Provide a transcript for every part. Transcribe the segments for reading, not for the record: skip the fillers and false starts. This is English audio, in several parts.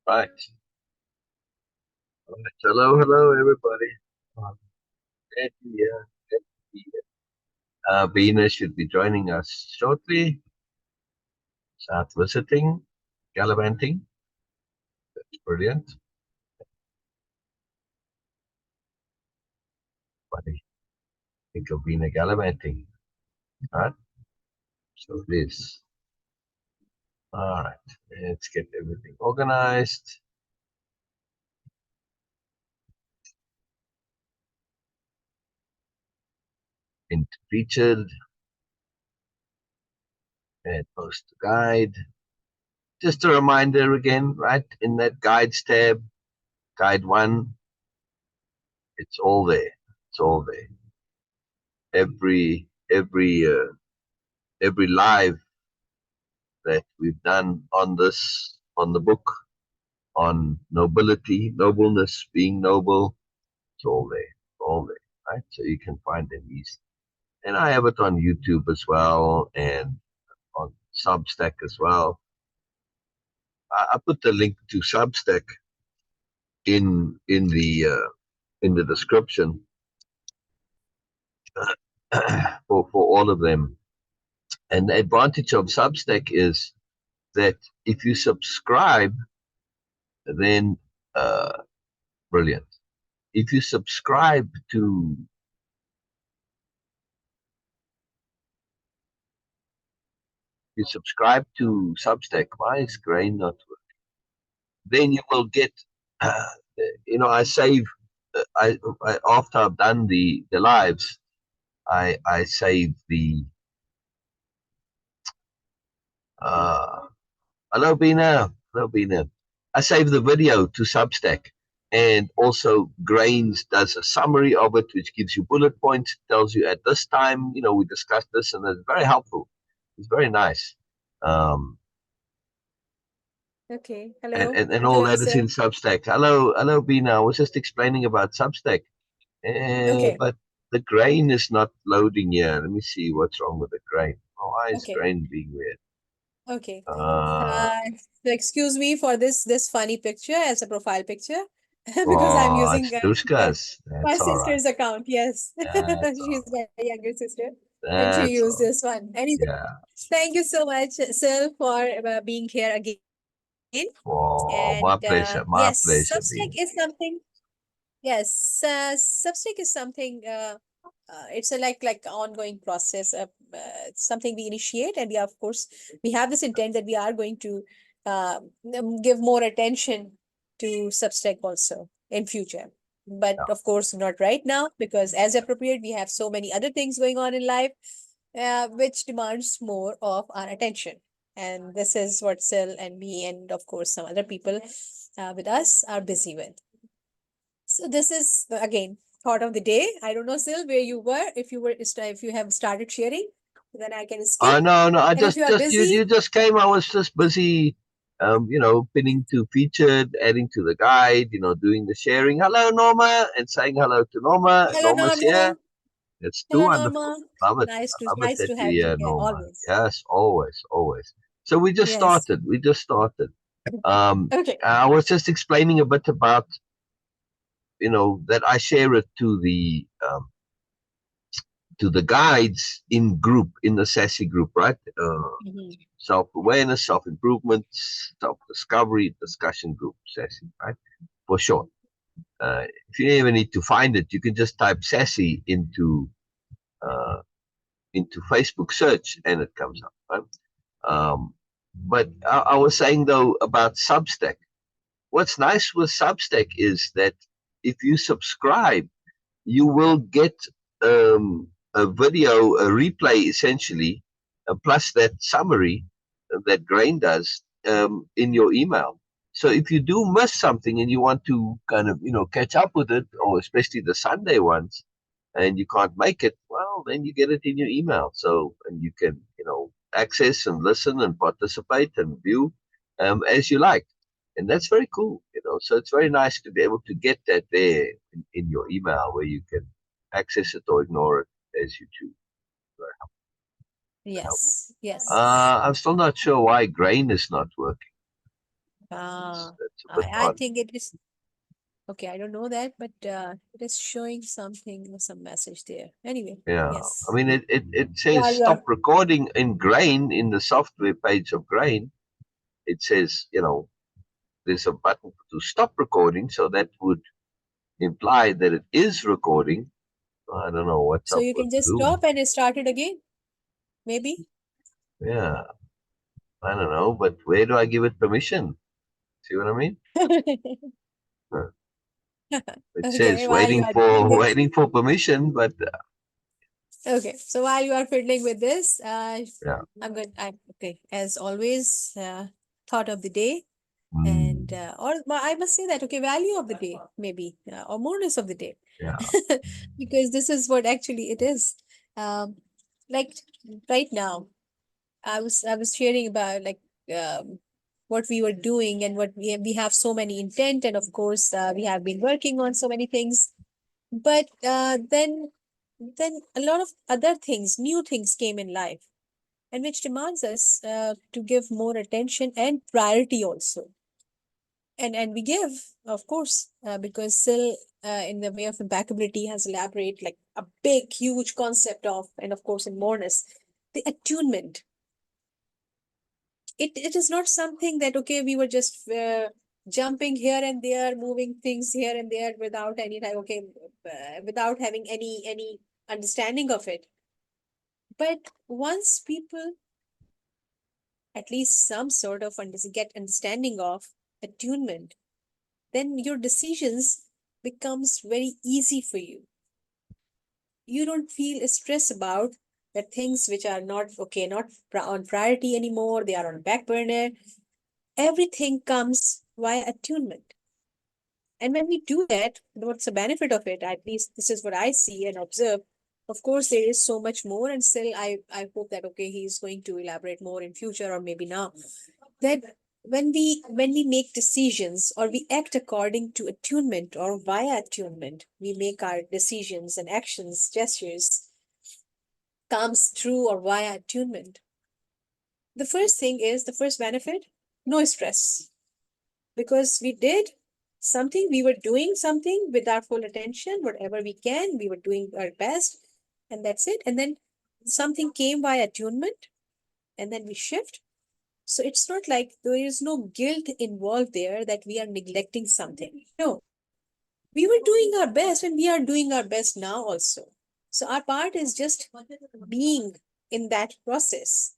Right. All right. Hello, hello, everybody. Glad to be here. Glad to be here. Beena should be joining us shortly. Start visiting, gallivanting. That's brilliant. Buddy, think of Beena gallivanting. Right? So this. All right. Let's get everything organized. Into featured and post to guide. Just a reminder again, right? In that guides tab, guide one, it's all there. It's all there. Every live that we've done on on the book, on nobility, nobleness, being noble, it's all there, right? So you can find them easily. And I have it on YouTube as well, and on Substack as well. I put the link to Substack in the description for all of them. And the advantage of Substack is that if you subscribe, then brilliant. If you subscribe to Substack, why is Grain not working? Then you will get, uh, I save, I after I've done the lives, I save the, uh, hello Beena, I save the video to Substack. And also Grains does a summary of it, which gives you bullet points, tells you at this time, we discussed this, and it's very helpful. It's very nice. Okay. And, Hello. and, and all Hello, that is in sir. Substack. Hello, Beena. I was just explaining about Substack. Okay. But the grain is not loading here. Let me see what's wrong with the grain. Why is Okay. grain being weird? Okay. Uh, Uh, so excuse me for this funny picture as a profile picture because I'm oh, using it's Dushka's. my That's all right. sister's account. Yes, That's all she's my younger sister, right. and she That's used all this one. Anyway, right. Yeah. thank you so much, Syl, for being here again. Oh, And my pleasure. My yes, pleasure, Substack Beena. is something. Yes, Substack is something. It's a like ongoing process. It's something we initiate, and we of course we have this intent that we are going to give more attention to Substack also in future. But Yeah. of course, not right now because as appropriate, we have so many other things going on in life, which demands more of our attention. And this is what Sil and me, and of course some other people with us are busy with. So this is again thought of the day. I don't know, Sil, where you were. If you have started sharing, then I can skip. No. I And if you are you busy, just came. I was just busy, pinning to featured, adding to the guide, doing the sharing. Hello, Norma, and saying hello to Norma. hello Norma's here. Norma. It's too Hello wonderful. Norma. Love it. Nice I to love it nice that to have you're you here, here Norma. always. Yes, always, always. So we just Yes. started. We just started. Okay. I was just explaining a bit about, that I share it to the guides in group, in the sassy group, right? Mhm. Self-awareness, self-improvement, self-discovery discussion group, sassy, right? For short. If you ever need to find it, you can just type sassy uh, into Facebook search and it comes up, right? But I was saying though about Substack. What's nice with Substack is that if you subscribe, you will get a video, a replay essentially, plus that summary that Grain does in your email. So if you do miss something and you want to kind of catch up with it, or especially the Sunday ones, and you can't make it, well, then you get it in your email. So and you can access and listen and participate and view as you like, and that's very cool. So it's very nice to be able to get that there in your email where you can access it or ignore it as you choose. Yes. Yes. I'm still not sure why Grain is not working. That's a bit I odd. think it is okay. I don't know that, but it is showing something, some message there. Anyway, Yeah. I yes. mean, it says While you are stop recording in Grain in the software page of Grain. It says, there's a button to stop recording. So that would imply that it is recording. I don't know what's so up you with can just Zoom. stop and start it again, maybe. Yeah. I don't know. But where do I give it permission? See what I mean? Huh. It Okay, says while you waiting are doing for this. waiting for permission, but Okay, so while you are fiddling with this, yeah. I'm good. Okay. As always, thought of the day, and Mm, or I must say that okay, value of the day, maybe, or moreness of the day, yeah. because this is what actually it is. Um, like right now, I was sharing about like what we were doing and what we have so many intent, and of course we have been working on so many things, but then a lot of other things, new things came in life, and which demands us to give more attention and priority also. And we give, of course, because Syl, in the way of impeccability, has elaborated like a big, huge concept of, and of course, in Moreness, the attunement. It is not something that okay, we were just jumping here and there, moving things here and there without any like okay, without having any understanding of it. But once people at least some sort of get understanding of attunement, then your decisions becomes very easy for you. You don't feel stress about the things which are not okay, not on priority anymore, they are on back burner. Everything comes via attunement. And when we do that, what's the benefit of it? At least this is what I see and observe. Of course, there is so much more, and still I hope that okay, he's going to elaborate more in future or maybe now. That when we make decisions or we act according to attunement or via attunement, we make our decisions and actions, gestures comes through or via attunement. The first thing is the first benefit, no stress. Because we did something, we were doing something with our full attention, whatever we can, we were doing our best, and that's it. And then something came by attunement, and then we shift. So it's not like there is no guilt involved there that we are neglecting something. No, we were doing our best, and we are doing our best now also. So our part is just being in that process,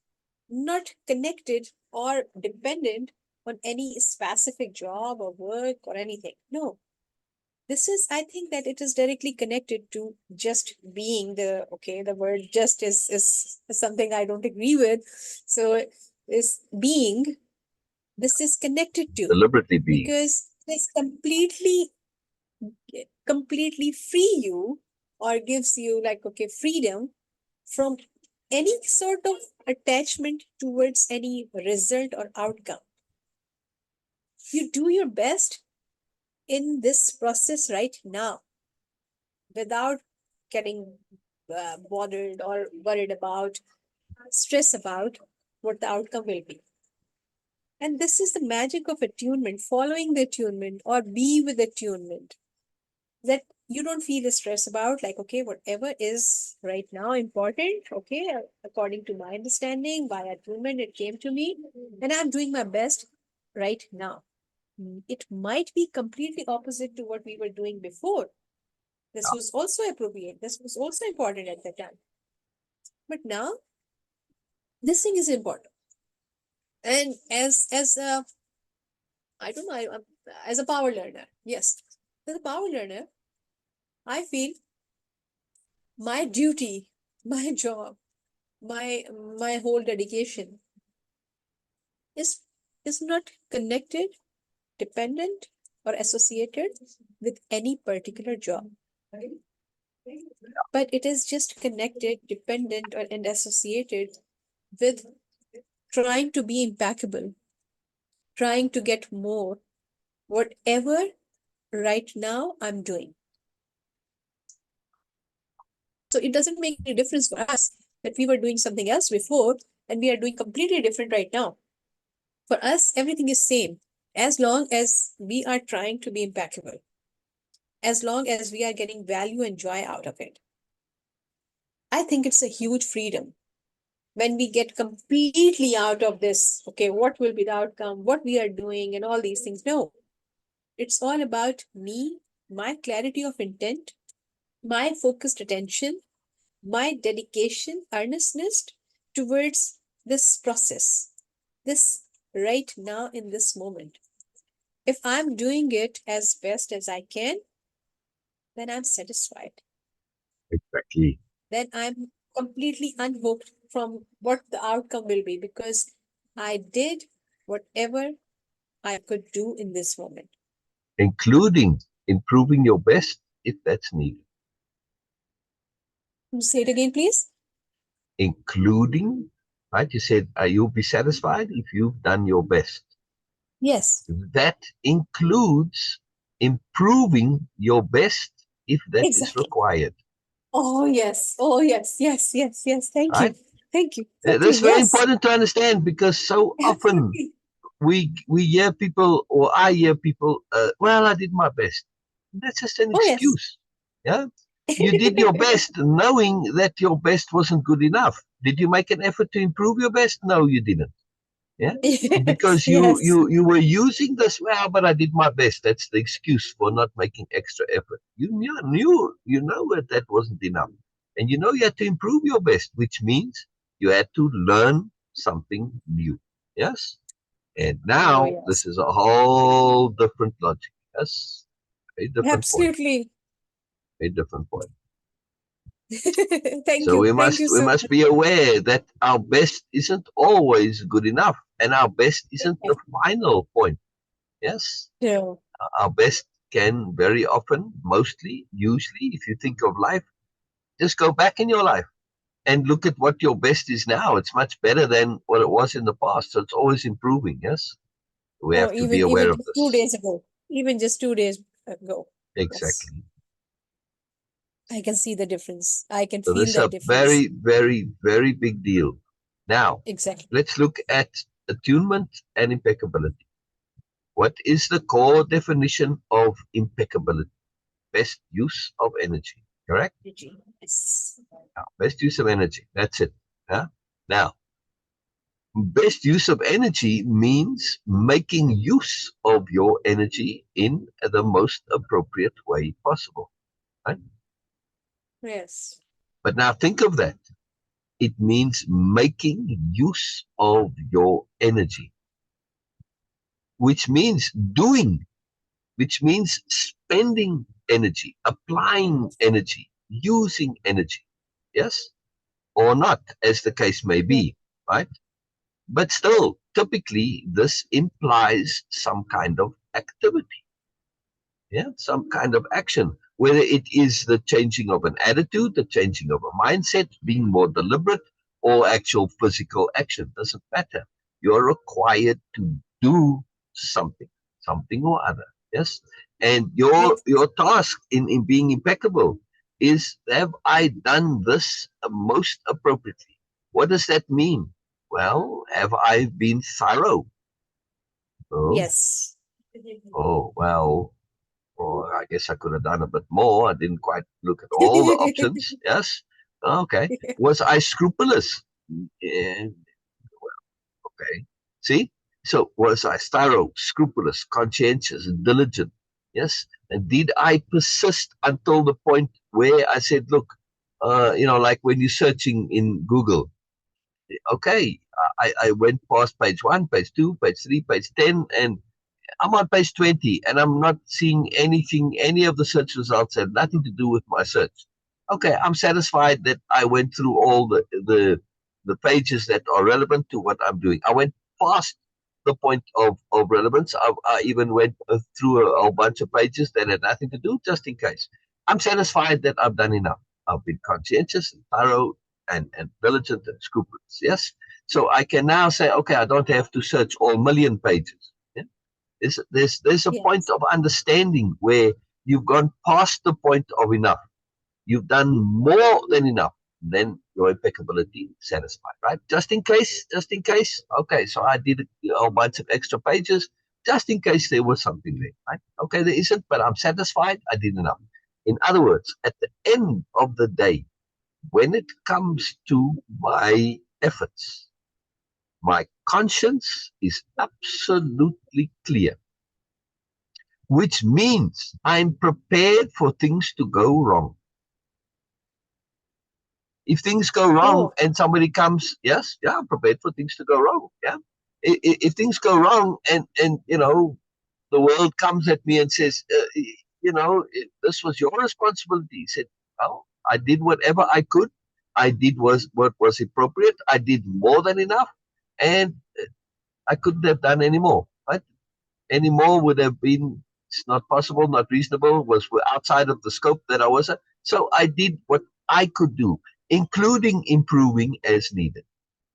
not connected or dependent on any specific job or work or anything. No, this is, I think that it is directly connected to just being. The okay, the word just is something I don't agree with. So is being, this is connected to, Deliberately being. because this completely free you or gives you like okay freedom from any sort of attachment towards any result or outcome. You do your best in this process right now without getting bothered or worried about, stress about what the outcome will be. And this is the magic of attunement, following the attunement or be with attunement, that you don't feel stress about like okay, whatever is right now important, okay, according to my understanding by attunement it came to me, and I'm doing my best right now. It might be completely opposite to what we were doing before. This was also appropriate, this was also important at that time, but now this thing is important. And as a, I don't know, as a power learner, yes, as a power learner, I feel my duty, my job, my whole dedication is is not connected, dependent, or associated with any particular job, but it is just connected, dependent, or and associated with trying to be impeccable, trying to get more, whatever right now I'm doing. So it doesn't make any difference for us that we were doing something else before and we are doing completely different right now. For us, everything is same. As long as we are trying to be impeccable, as long as we are getting value and joy out of it, I think it's a huge freedom when we get completely out of this. Okay, what will be the outcome, what we are doing, and all these things. No, it's all about me, my clarity of intent, my focused attention, my dedication, earnestness towards this process, this right now in this moment. If I'm doing it as best as I can, then I'm satisfied. Exactly. Then I'm completely unhooked from what the outcome will be, because I did whatever I could do in this moment. Including improving your best if that's needed. Say it again, please. Including, right? You said you'll be satisfied if you've done your best. Yes. That includes improving your best if that is Exactly. required. Oh, yes. Oh, yes. Yes. Yes. Yes. Thank you. Right? Thank you. So true. That's very Yes. important to understand, because so often Absolutely. we hear people, or I hear people, well, I did my best. That's just an Oh, yes. excuse. Yeah. You did your best knowing that your best wasn't good enough. Did you make an effort to improve your best? No, you didn't. Yeah. Yes. Because Yes. you were using this, well, but I did my best. That's the excuse for not making extra effort. You know that wasn't enough. And you know you had to improve your best, which means you had to learn something new. Yes. And Oh, now this yes. is a whole different logic. Yes. A different point. Absolutely. A different point. Thank So you. we Thank must you we so must be aware that our best isn't always good enough, and our best isn't the much. final point. Yes. No. Our best can very often, mostly, usually, if you think of life, just go back in your life and look at what your best is now. It's much better than what it was in the past. So it's always improving. Yes. We Oh, have to be even aware of just two this. days ago. Even just 2 days ago. Yes. Exactly. I can see the difference. I can So this feel is that a difference. very, very, very big deal. Now, Exactly. let's look at attunement and impeccability. What is the core definition of impeccability? Best use of energy. Correct? Yes. Best use of energy. That's it. Yeah? Now, best use of energy means making use of your energy in the most appropriate way possible. Right? Yes. But now think of that. It means making use of your energy, which means doing, which means spending energy, applying energy, using energy. Yes? Or not, as the case may Yeah. be. Right? But still, typically, this implies some kind of activity, yeah, some kind of action, whether it is the changing of an attitude, the changing of a mindset, being more deliberate, or actual physical action. Doesn't matter. You're required to do something, something or other. Yes. And Yes. your task in being impeccable is, have I done this most appropriately? What does that mean? Well, have I been thorough? Oh, Yes. well, or I guess I could have done a bit more. I didn't quite look at all the options. Yes. Okay. Was I scrupulous? Yeah. Okay. See? So was I thorough, scrupulous, conscientious, and diligent? Yes. And did I persist until the point where I said, look, like when you're searching in Google, okay, I went past page 1, page 2, page 3, page 10, and I'm on page 20 and I'm not seeing anything, any of the search results have nothing to do with my search. Okay, I'm satisfied that I went through all the pages that are relevant to what I'm doing. I went past the point of relevance. I even went through a whole bunch of pages that had nothing to do, just in case. I'm satisfied that I've done enough. I've been conscientious and thorough and diligent and scrupulous. Yes. So I can now say, okay, I don't have to search all million pages. Yeah? There's a point Yes. of understanding where you've gone past the point of enough. You've done more than enough. Then your impeccability satisfied, right? Just in case. Okay, so I did a whole bunch of extra pages. just in case there was something there. Right? Okay, there isn't, but I'm satisfied. I did enough. In other words, at the end of the day, when it comes to my efforts, my conscience is absolutely clear, which means I'm prepared for things to go wrong. If things go wrong Oh, and somebody comes, yes, yeah, I'm prepared for things to go wrong. Yeah. If things go wrong and the world comes at me and says, this was your responsibility. He said, well, I did whatever I could. I did what was appropriate. I did more than enough, and I couldn't have done any more. Right? Any more would have been, it's not possible, not reasonable, was outside of the scope that I was at. So I did what I could do, including improving as needed.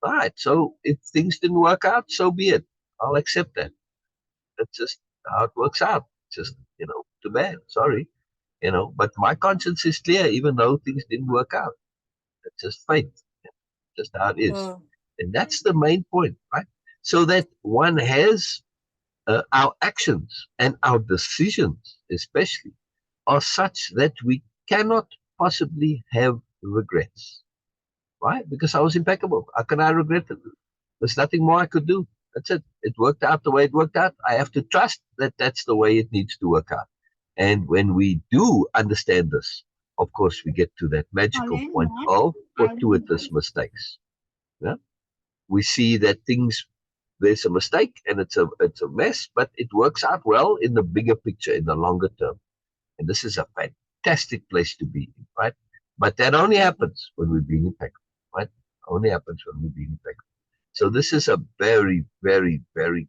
All right. So if things didn't work out, so be it. I'll accept that. That's just how it works out. Just, too bad. Sorry. But my conscience is clear, even though things didn't work out. It's just fate. Just how it is. oh, And that's the main point, right? So that one has our actions and our decisions, especially, are such that we cannot possibly have regrets. Right? Because I was impeccable. How can I regret it? There's nothing more I could do. That's it. It worked out the way it worked out. I have to trust that that's the way it needs to work out. And when we do understand this, of course, we get to that magical point of fortuitous mistakes. Yeah? We see that there's a mistake and it's a mess, but it works out well in the bigger picture, in the longer term. And this is a fantastic place to be in, right? But that only happens when we're being impeccable, right? Only happens when we're being impeccable. So this is a very, very, very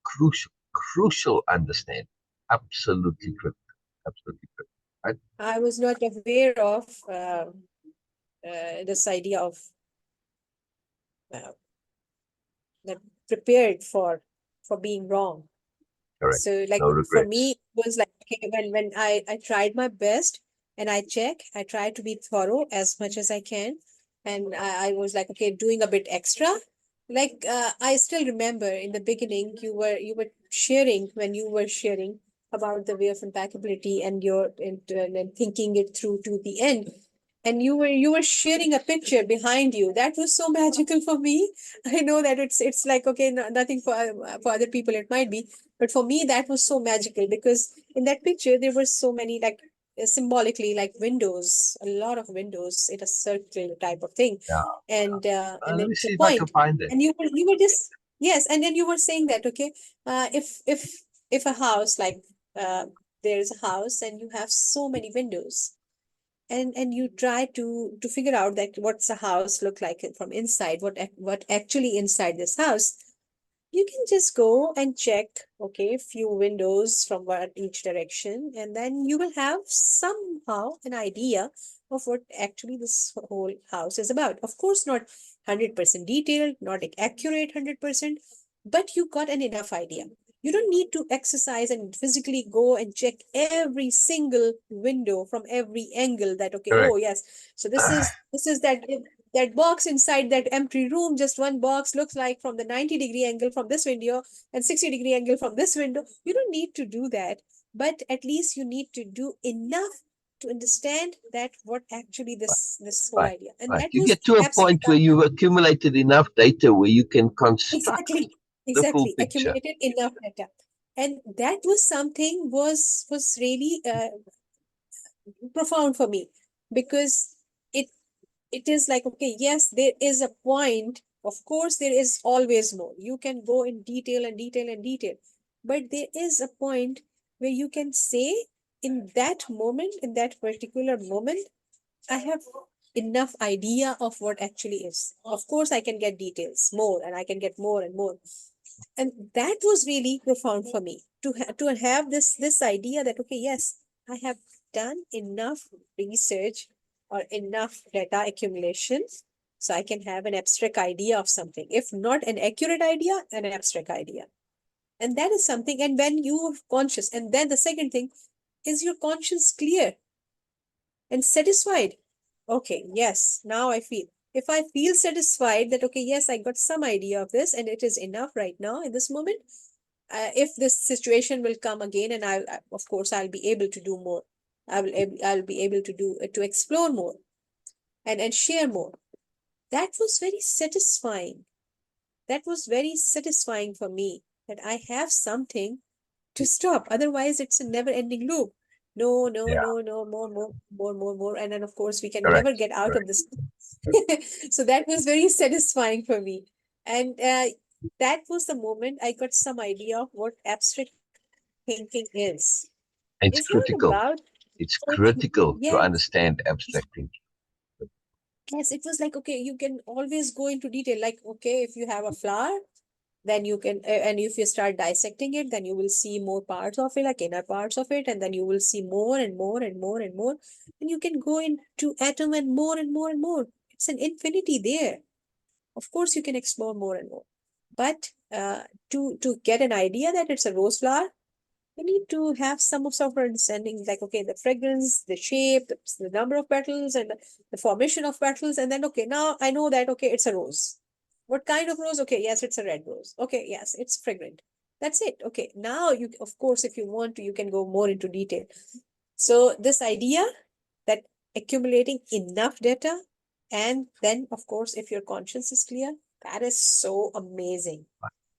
crucial understanding. Absolutely critical. Absolutely critical. Right? I was not aware of this idea of uh, that prepared for being wrong. Correct. So like No for me, regrets. it was like okay, when I tried my best and I try to be thorough as much as I can. And I was like, okay, doing a bit extra. Like I still remember in the beginning you were sharing when you were sharing about the way of impeccability and and thinking it through to the end. And you were sharing a picture behind you that was so magical for me. I know that it's like okay, nothing for other people it might be, but for me, that was so magical because in that picture, there were so many, like symbolically, like windows, a lot of windows in a circle type of thing. Yeah. And Let me it's a see if I can point. find it. And you were just, yes. And then you were saying that, okay, if a house, like there's a house and you have so many windows and you try to figure out that what's the house look like from inside, what actually inside this house, you can just go and check, okay, few windows from each direction, and then you will have somehow an idea of what actually this whole house is about. Of course, not 100% detailed, not accurate 100%, but you got an enough idea. You don't need to exercise and physically go and check every single window from every angle that, okay, oh Correct. yes, so this is that box inside that empty room, just one box looks like from the 90-degree angle from this window and 60-degree angle from this window. You don't need to do that, but at least you need to do enough to understand that what actually this whole Right. idea. And Right. that You was get to a point absolutely where you've accumulated enough data where you can construct exactly the full exactly picture. accumulated enough data. And that was something was really profound for me because it it is like okay, yes, there is a point. Of course there is always more, you can go in detail and detail and detail, but there is a point where you can say in that moment, in that particular moment, I have enough idea of what actually is. Of course I can get details more and I can get more and more. And that was really profound for me to have this idea that okay, yes, I have done enough research or enough data accumulation so I can have an abstract idea of something, if not an accurate idea, an abstract idea. And that is something. And when you are conscious, and then the second thing is your conscience clear and satisfied. Okay, yes, now I feel, if I feel satisfied that okay, yes, I got some idea of this and it is enough right now in this moment, if this situation will come again, and of course I'll be able to do more. I'll be able to to explore more and share more. That was very satisfying. That was very satisfying for me, that I have something to stop. Otherwise, it's a never-ending loop. No, no, Yeah, no, no, more. And then, of course, we can never correct, get out of correct. this. So that was very satisfying for me. And that was the moment I got some idea of what abstract thinking is. It's It's not critical. about, It's it's, critical to yes, understand abstract thinking. yes, it was like, okay, you can always go into detail. Like, okay, if you have a flower, then you can, and if you start dissecting it, then you will see more parts of it, like inner parts of it, and then you will see more and more and more and more. And you can go into atom and more and more and more. It's an infinity there. Of course, you can explore more and more. But to get an idea that it's a rose flower, you need to have some sort of understanding, like, okay, the fragrance, the shape, the number of petals, and the formation of petals. And then, okay, now I know that, okay, it's a rose. What kind of rose? Okay, yes, it's a red rose. Okay, yes, it's fragrant. That's it. Okay, now you, of course, if you want to, you can go more into detail. So this idea that accumulating enough data, and then, of course, if your conscience is clear, that is so amazing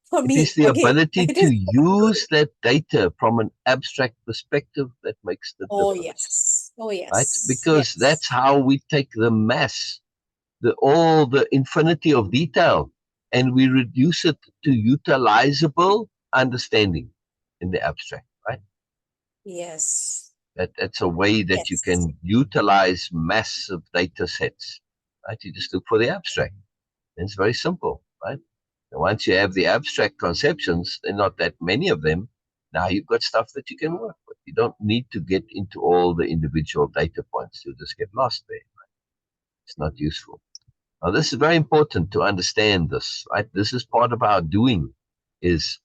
for It is me. the Again, ability it to is. use that data from an abstract perspective that makes the Oh, difference, yes. Oh, right? yes. Because Yes. that's how we take the mass, all the infinity of detail, and we reduce it to utilizable understanding in the abstract, right? Yes. That's a way that you Yes. can utilize massive data sets, right? You just look for the abstract. And it's very simple, right? And once you have the abstract conceptions, there are not that many of them. Now you've got stuff that you can work with. You don't need to get into all the individual data points. You'll just get lost there. It's not useful. Now, this is very important to understand this, right? This is part of our doing is,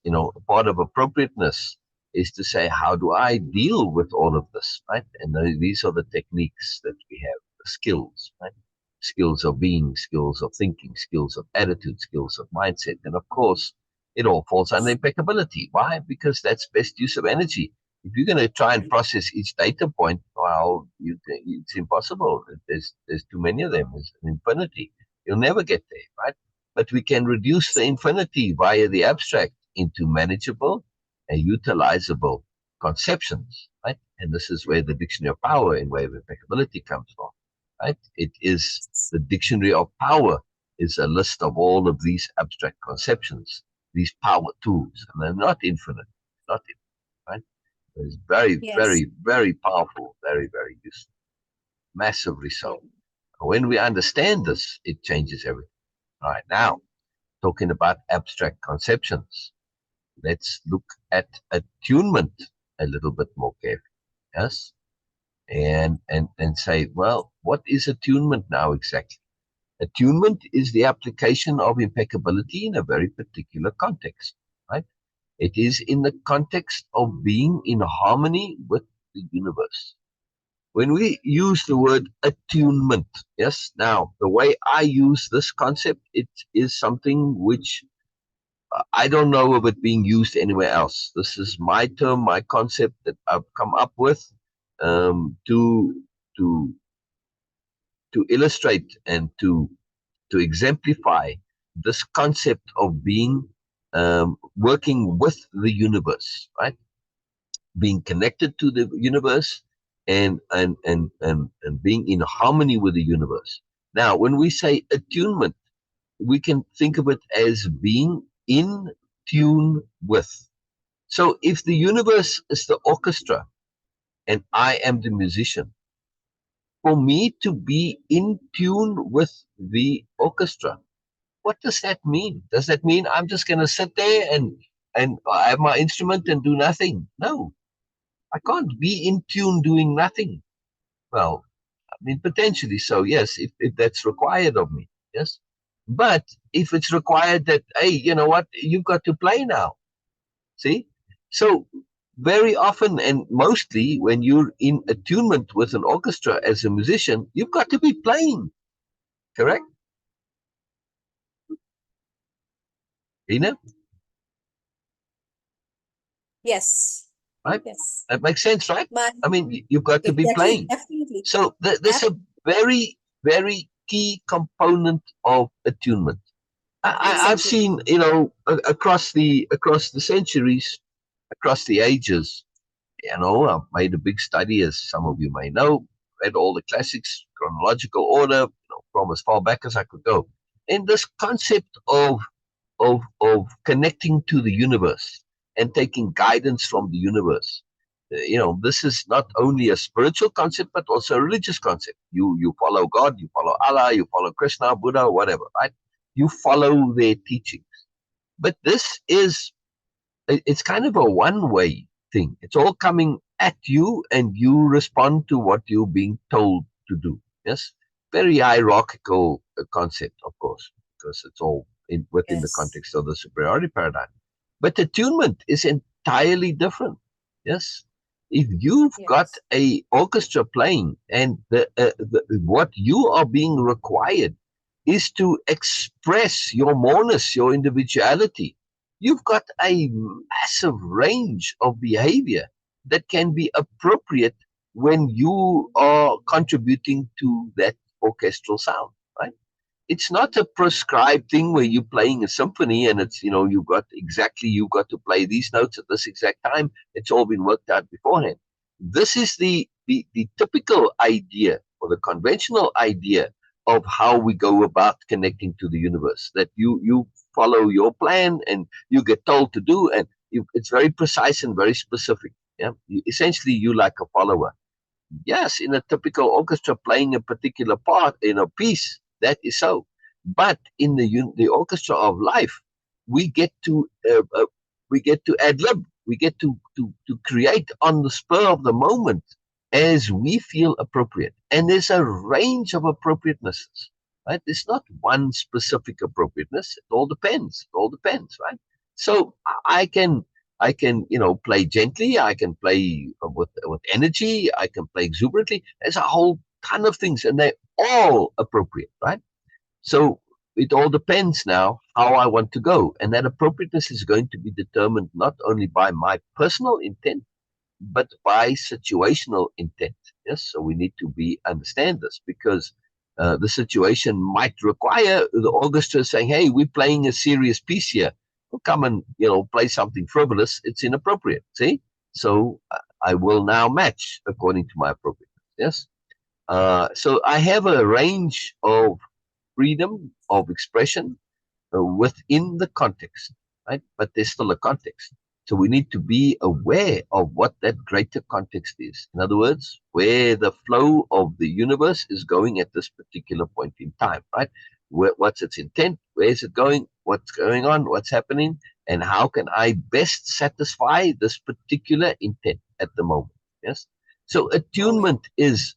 part of appropriateness is to say, how do I deal with all of this, right? And these are the techniques that we have, the skills, right? Skills of being, skills of thinking, skills of attitude, skills of mindset. And of course, it all falls under impeccability. Why? Because that's best use of energy. If you're going to try and process each data point, well, it's impossible. There's too many of them. There's an infinity. You'll never get there, right? But we can reduce the infinity via the abstract into manageable and utilizable conceptions, right? And this is where the dictionary of power in Way of Impeccability comes from, right? It is the dictionary of power is a list of all of these abstract conceptions, these power tools, and they're not infinite, not infinite, right? It's very, Yes. very, very powerful, very, very useful, massively Yeah. so. When we understand this, it changes everything. All right, now talking about abstract conceptions, let's look at attunement a little bit more carefully. Yes, and say, well, what is attunement now exactly? Attunement is the application of impeccability in a very particular context, right? It is in the context of being in harmony with the universe. When we use the word attunement, yes, now the way I use this concept, it is something which I don't know of it being used anywhere else. This is my term, my concept that I've come up with to to to illustrate and to exemplify this concept of being working with the universe, right? Being connected to the universe and being in harmony with the universe. Now, when we say attunement, we can think of it as being in tune with. So if the universe is the orchestra and I am the musician, for me to be in tune with the orchestra, what does that mean? Does that mean I'm just going to sit there and I have my instrument and do nothing? No, I can't be in tune doing nothing. Well, I mean, potentially so, yes, if that's required of me, yes. But if it's required that, hey, you know what, you've got to play now, see? So very often and mostly when you're in attunement with an orchestra as a musician, you've got to be playing, correct? Ina? Yes. right? Yes. That makes sense, right? My, I mean, you've got to be exactly. playing. Absolutely. So there's a very, very key component of attunement. I've Exactly. seen, across the centuries, across the ages, I've made a big study, as some of you may know, read all the classics, chronological order, from as far back as I could go. And this concept of connecting to the universe and taking guidance from the universe. This is not only a spiritual concept, but also a religious concept. You follow God, you follow Allah, you follow Krishna, Buddha, whatever, right? You follow their teachings. But this is it's kind of a one-way thing. It's all coming at you, and you respond to what you're being told to do. Yes, very hierarchical concept, of course, because it's all within the Yes. context of the superiority paradigm. But attunement is entirely different. Yes, if you've got Yes. a orchestra playing, and what you are being required is to express your moreness, your individuality, you've got a massive range of behavior that can be appropriate when you are contributing to that orchestral sound, right? It's not a prescribed thing where you're playing a symphony and it's, you've got to play these notes at this exact time. It's all been worked out beforehand. This is the typical idea, or the conventional idea, of how we go about connecting to the universe, that you follow your plan and you get told to do, and it's very precise and very specific. Yeah, essentially you like a follower. Yes, in a typical orchestra playing a particular part in a piece, that is so. But in the orchestra of life, we get to ad lib. We get to create on the spur of the moment as we feel appropriate. And there's a range of appropriatenesses, right? There's not one specific appropriateness. It all depends. It all depends, right? So I can play gently. I can play with energy. I can play exuberantly. There's a whole ton of things, and they're all appropriate, right? So it all depends now how I want to go, and that appropriateness is going to be determined not only by my personal intent, but by situational intent. Yes, so we need to understand this, because the situation might require the orchestra saying, "Hey, we're playing a serious piece here. Don't come and play something frivolous. It's inappropriate." See, so I will now match according to my appropriateness. Yes, so I have a range of freedom of expression within the context, right? But there's still a context. So we need to be aware of what that greater context is. In other words, where the flow of the universe is going at this particular point in time, right? What's its intent? Where is it going? What's going on? What's happening? And how can I best satisfy this particular intent at the moment? Yes. So Oh, yeah. attunement is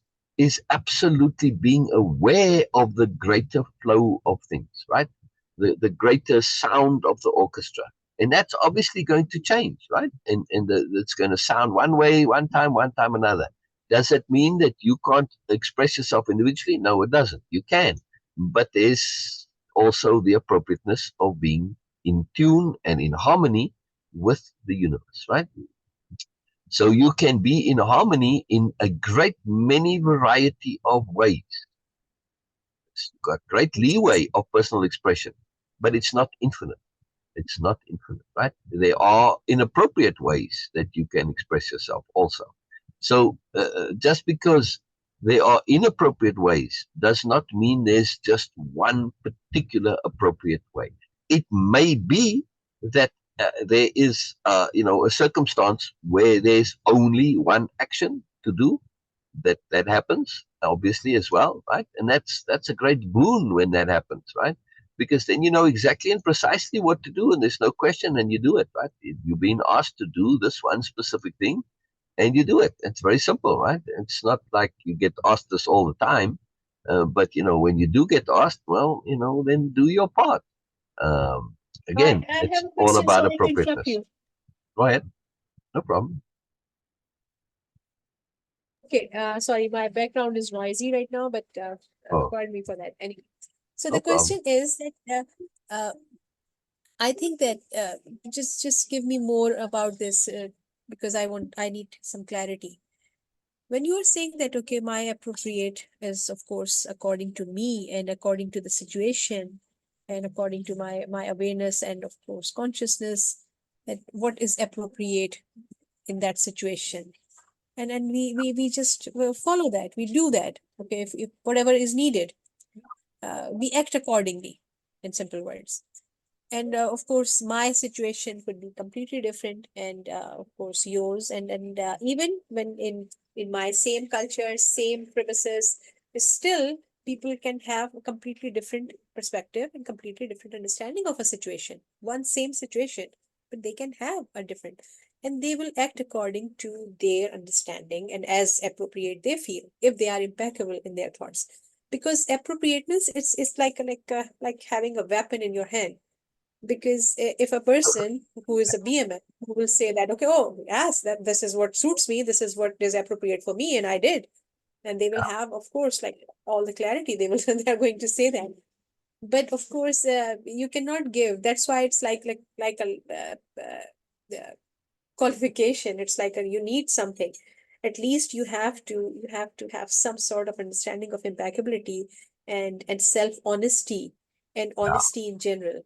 absolutely being aware of the greater flow of things, right? The greater sound of the orchestra. And that's obviously going to change, right? And it's going to sound one way, one time another. Does it mean that you can't express yourself individually? No, it doesn't. You can. But there's also the appropriateness of being in tune and in harmony with the universe, right? So you can be in harmony in a great many variety of ways. You've got great leeway of personal expression, but it's not infinite. It's not infinite, right? There are inappropriate ways that you can express yourself also. So just because there are inappropriate ways does not mean there's just one particular appropriate way. It may be that there is, a circumstance where there's only one action to do, that happens obviously as well, right? And that's a great boon when that happens, right? Because then you know exactly and precisely what to do, and there's no question, and you do it, right? You're being asked to do this one specific thing, and you do it. It's very simple, right? It's not like you get asked this all the time, but when you do get asked, well, then do your part. Um, I, Again, I it's have a all question. about Sorry to interrupt appropriateness. you. Go ahead, no problem. Okay, sorry, my background is noisy right now, but Oh, pardon me for that. Anyway, so no the problem. question is that I think that just give me more about this because I need some clarity. When you are saying that, okay, my appropriate is, of course, according to me and according to the situation and according to my awareness and, of course, consciousness, that what is appropriate in that situation. And we just follow that, we do that. Okay, if whatever is needed, we act accordingly, in simple words. And of course my situation could be completely different, and of course yours, and even when in my same culture, same premises, still people can have a completely different perspective and completely different understanding of a situation, one same situation, but they can have a different, and they will act according to their understanding and as appropriate they feel, if they are impeccable in their thoughts. Because appropriateness, it's like having a weapon in your hand. Because if a person who is a BMF who will say that, okay, oh yes, that this is what suits me, this is what is appropriate for me, and I did, and they will have, of course, like all the clarity, they will they're going to say that. But of course you cannot give. That's why it's like a qualification. It's like you need something. At least you have to have some sort of understanding of impeccability and self honesty and Yeah, honesty in general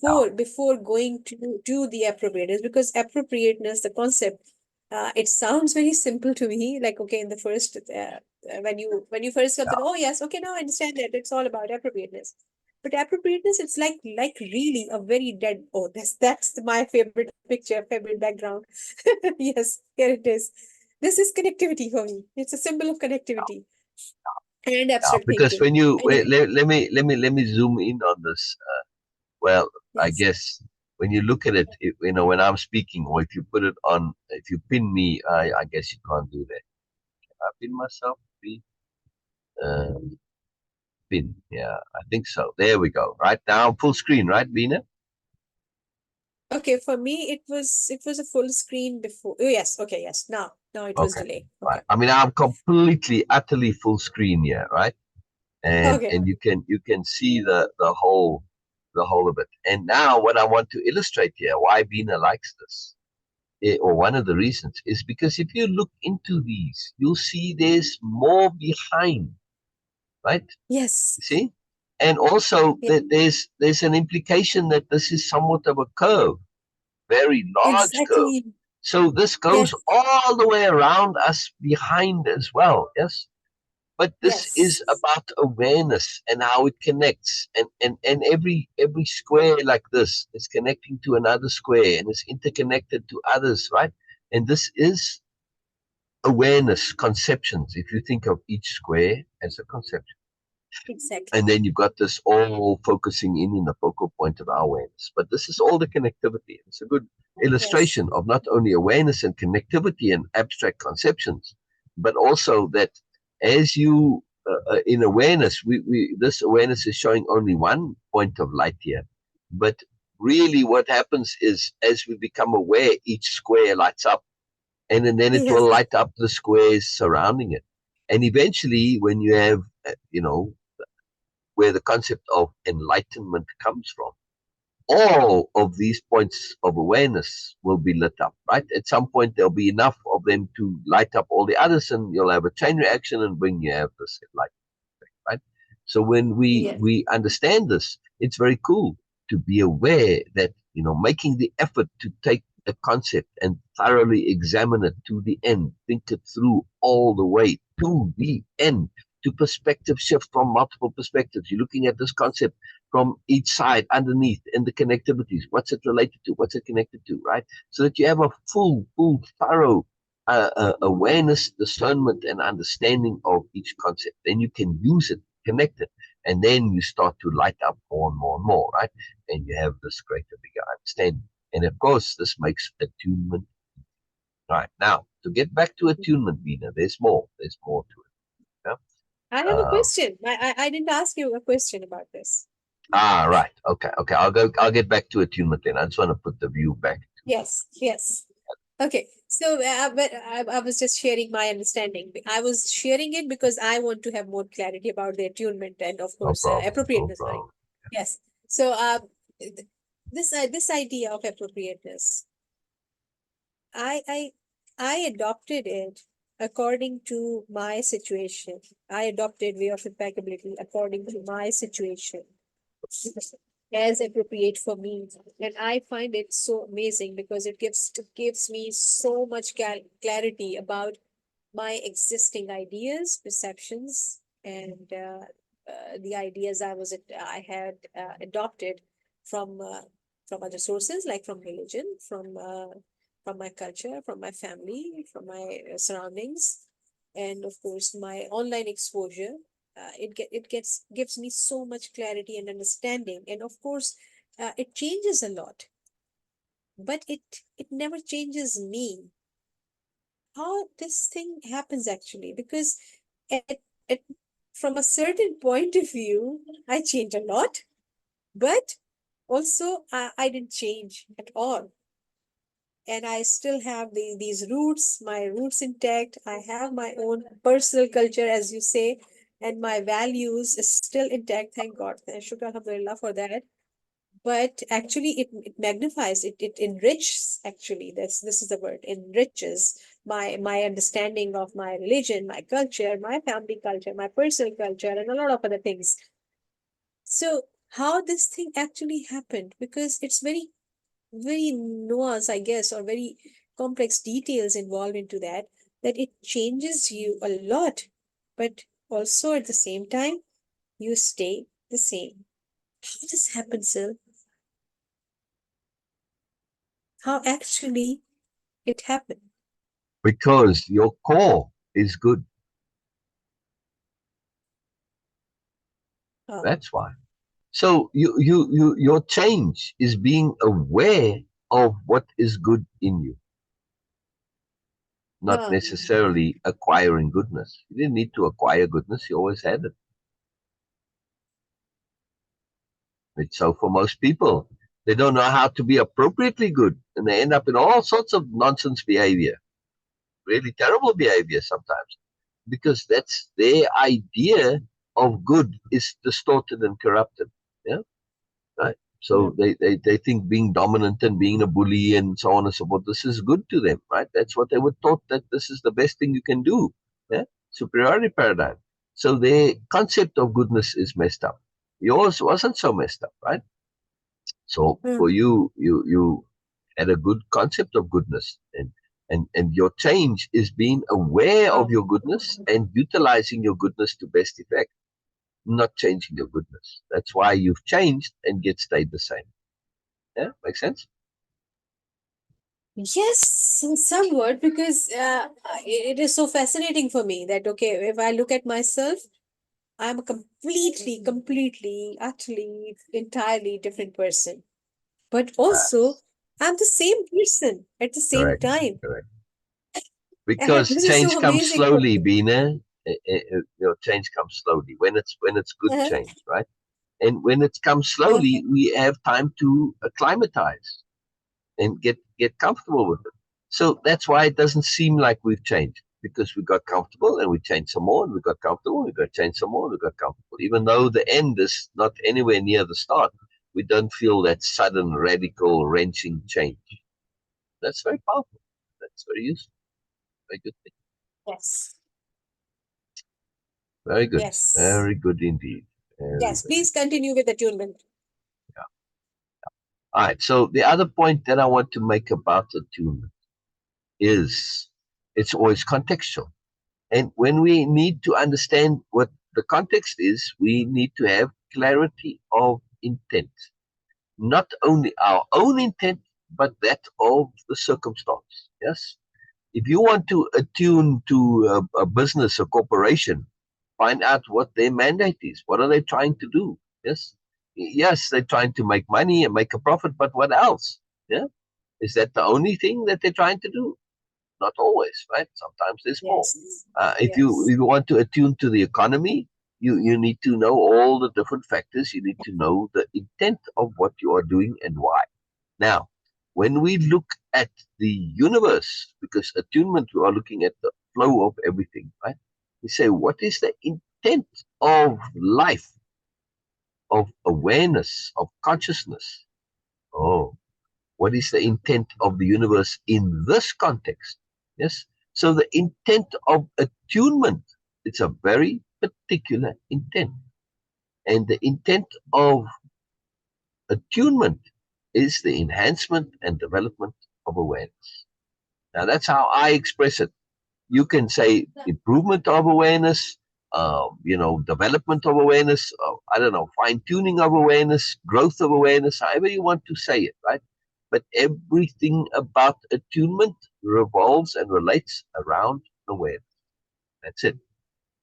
yeah, before going to do the appropriateness. Because appropriateness, the concept, it sounds very simple to me, like, okay, in the first when you first come to know, oh yes, okay, now I understand that it's all about appropriateness. But appropriateness, it's like really a very dead. Oh, that's my favorite picture, favorite background. Yes, here it is. This is connectivity for me. It's a symbol of connectivity and yeah. abstract Because thinking. when you And let me zoom in on this. Well, I yes, guess when you look at it, when I'm speaking, or if you put it on, if you pin me, I guess you can't do that. I pin myself. Um, Pin. Yeah, I think so. There we go. Right now, full screen, right, Beena? okay, for me it was a full screen before. Oh yes, okay, yes. Now it was Okay. delay. Right. Okay. I mean, I'm completely, utterly full screen here, right? And Okay. and you can see the whole of it. And now, what I want to illustrate here, why Beena likes this, or one of the reasons, is because if you look into these, you'll see there's more behind, right? Yes. You see, and also Yeah, that there's an implication that this is somewhat of a curve, very large curve. exactly. So this Yes. goes all the way around us behind as well. Yes. But this is Yes. about awareness and how it connects. And every square like this is connecting to another square and is interconnected to others, right? And this is awareness conceptions. If you think of each square as a conception. Exactly. And then you've got this all focusing in the focal point of our awareness. But this is all the connectivity. It's a good Yes. illustration of not only awareness and connectivity and abstract conceptions, but also that as you in awareness, we this awareness is showing only one point of light here. But really, what happens is as we become aware, each square lights up, and then it Yes. will light up the squares surrounding it. And eventually, when you have, where the concept of enlightenment comes from, all of these points of awareness will be lit up, right? At some point, there'll be enough of them to light up all the others, and you'll have a chain reaction, and when you have this light, right? So when we Yes. we understand this, it's very cool to be aware that making the effort to take a concept and thoroughly examine it to the end, think it through all the way to the end, to perspective shift from multiple perspectives. You're looking at this concept from each side, underneath, and the connectivities. What's it related to? What's it connected to? Right? So that you have a full, thorough awareness, discernment, and understanding of each concept. Then you can use it, connect it, and then you start to light up more and more and more, right? And you have this greater, bigger understanding. And of course, this makes attunement. Right. Now, to get back to attunement, Beena, there's more. There's more to it. I have Yeah? a question. I didn't ask you a question about this. Right. Okay. Okay. I'll get back to attunement then. I just want to put the view back. Yes. Yes. Okay, so but I was just sharing my understanding. I was sharing it because I want to have more clarity about the attunement and, of No course, problem. No appropriateness. Sorry. problem. Yes. So this idea of appropriateness, I I adopted it according to my situation. I adopted way of impeccability according to my situation as appropriate for me. And I find it so amazing because it gives me so much clarity about my existing ideas, perceptions, and the ideas I had adopted from from other sources, like from religion, from my culture, from my family, from my surroundings, and of course my online exposure. It gives me so much clarity and understanding, and of course, it changes a lot, but it never changes me. How this thing happens actually? Because at from a certain point of view, I change a lot, but also I didn't change at all. And I still have these roots, my roots intact. I have my own personal culture, as you say, and my values is still intact. Thank God. Shukr alhamdulillah for that. But actually, it magnifies, it enriches. Actually, this is the word, enriches my understanding of my religion, my culture, my family culture, my personal culture, and a lot of other things. So, how this thing actually happened? Because it's very nuanced, I guess, or very complex details involved into that, that it changes you a lot, but also at the same time, you stay the same. How this happens, Sil? How actually it happened? Because your core is good. Oh, That's why. So your change is being aware of what is good in you, not huh. necessarily acquiring goodness. You didn't need to acquire goodness, you always had it. It's so for most people, they don't know how to be appropriately good, and they end up in all sorts of nonsense behavior, really terrible behavior sometimes, because that's their idea of good is distorted and corrupted. Yeah, right. So Hmm. they think being dominant and being a bully and so on and so forth, this is good to them, right? That's what they were taught, that this is the best thing you can do. Yeah, superiority paradigm. So their concept of goodness is messed up. Yours wasn't so messed up, right? So for Hmm. you had a good concept of goodness, and your change is being aware of Oh, your goodness and utilizing your goodness to best effect, not changing your goodness. That's why you've changed and yet stayed the same. Yeah, makes sense. yes, somewhat, because it is so fascinating for me that, okay, if I look at myself, I'm a completely, utterly, entirely different person. But also, Yes, I'm the same person at the same correct, time. correct. And Because this is so change comes amazing for slowly, me. Bina. Change comes slowly when it's good Uh-huh. change, right? And when it comes slowly, Okay. we have time to acclimatize and get comfortable with it. So that's why it doesn't seem like we've changed, because we got comfortable and we changed some more, and we got comfortable, we got changed some more, and we got comfortable. Even though the end is not anywhere near the start, we don't feel that sudden, radical, wrenching change. That's very powerful. That's very useful. Very good thing. Yes. Very good. Yes. Very good indeed. Yes. Very Please continue with attunement. yeah. All right. So the other point that I want to make about attunement is it's always contextual. And when we need to understand what the context is, we need to have clarity of intent. Not only our own intent, but that of the circumstance. Yes. If you want to attune to a business, a corporation, find out what their mandate is. What are they trying to do? Yes. Yes, they're trying to make money and make a profit, but what else? Yeah. Is that the only thing that they're trying to do? Not always, right? Sometimes there's more. Yes. If Yes. you want to attune to the economy, you need to know all the different factors. You need to know the intent of what you are doing and why. Now, when we look at the universe, because attunement, we are looking at the flow of everything, right? We say, what is the intent of life, of awareness, of consciousness? Oh, what is the intent of the universe in this context? Yes. So the intent of attunement, it's a very particular intent. And the intent of attunement is the enhancement and development of awareness. Now that's how I express it. You can say improvement of awareness, development of awareness, I don't know, fine tuning of awareness, growth of awareness, however you want to say it, right? But everything about attunement revolves and relates around awareness. That's it.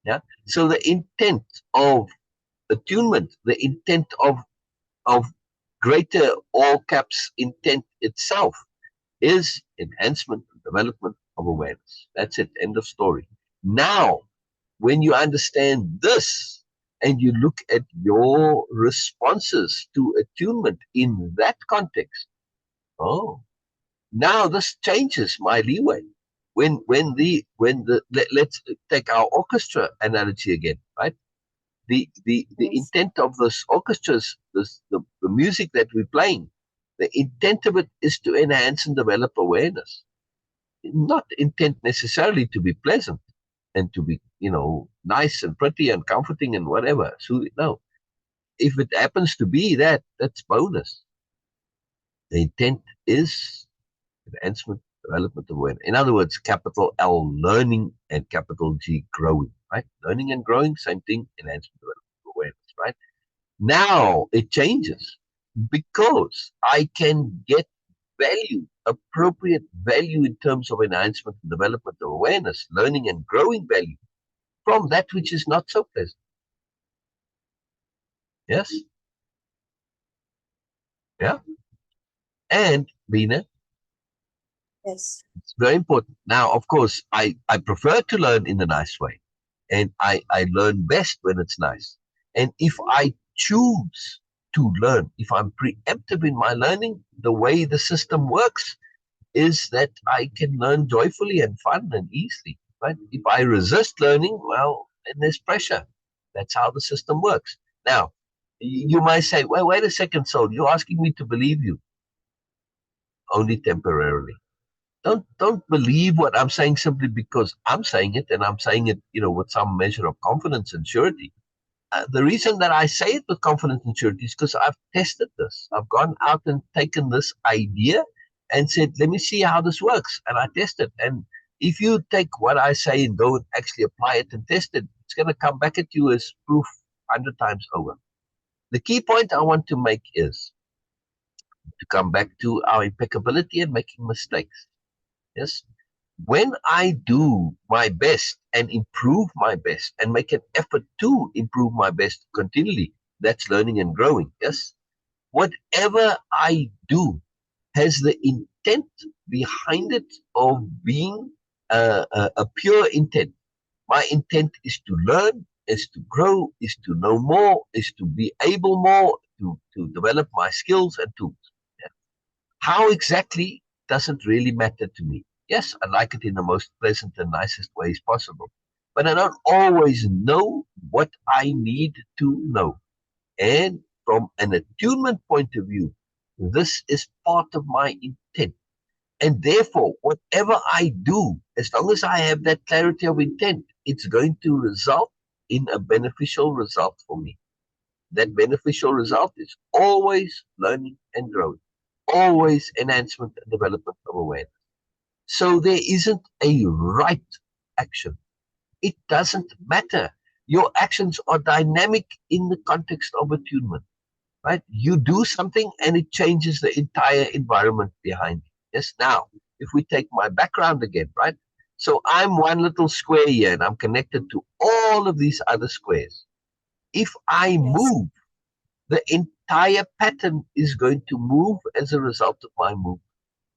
Yeah. So the intent of attunement, the intent of greater all caps intent itself is enhancement and development of awareness. That's it. End of story. Now, when you understand this and you look at your responses to attunement in that context, oh, now this changes my leeway. Let's take our orchestra analogy again, right? The Yes. intent of this orchestras, the music that we're playing, the intent of it is to enhance and develop awareness, not intent necessarily to be pleasant and to be, nice and pretty and comforting and whatever. So no, if it happens to be that, that's bonus. The intent is enhancement, development of awareness. In other words, capital L learning and capital G growing, right? Learning and growing, same thing, enhancement, development of awareness, right? Now it changes because I can get value, appropriate value in terms of enhancement and development of awareness, learning and growing value from that which is not so pleasant. Yes? Yeah? And, Beena, Yes. it's very important. Now, of course, I prefer to learn in a nice way. And I learn best when it's nice. And if I choose to learn, if I'm preemptive in my learning, the way the system works is that I can learn joyfully and fun and easily. Right? If I resist learning, well, then there's pressure. That's how the system works. Now, you might say, well, wait a second, Soul, you're asking me to believe you only temporarily. Don't believe what I'm saying simply because I'm saying it, and I'm saying it, with some measure of confidence and surety. The reason that I say it with confidence and surety is because I've tested this. I've gone out and taken this idea and said, let me see how this works. And I test it. And if you take what I say and go and actually apply it and test it, it's going to come back at you as proof 100 times over. The key point I want to make is to come back to our impeccability and making mistakes. Yes. When I do my best and improve my best and make an effort to improve my best continually, that's learning and growing. Yes. Whatever I do has the intent behind it of being a pure intent. My intent is to learn, is to grow, is to know more, is to be able more, to develop my skills and tools. Yeah. How exactly doesn't really matter to me. Yes, I like it in the most pleasant and nicest ways possible. But I don't always know what I need to know. And from an attunement point of view, this is part of my intent. And therefore, whatever I do, as long as I have that clarity of intent, it's going to result in a beneficial result for me. That beneficial result is always learning and growing, always enhancement and development of awareness. So there isn't a right action. It doesn't matter. Your actions are dynamic in the context of attunement, right? You do something and it changes the entire environment behind you. Yes, now, if we take my background again, right? So I'm one little square here and I'm connected to all of these other squares. If I Yes. move, the entire pattern is going to move as a result of my move.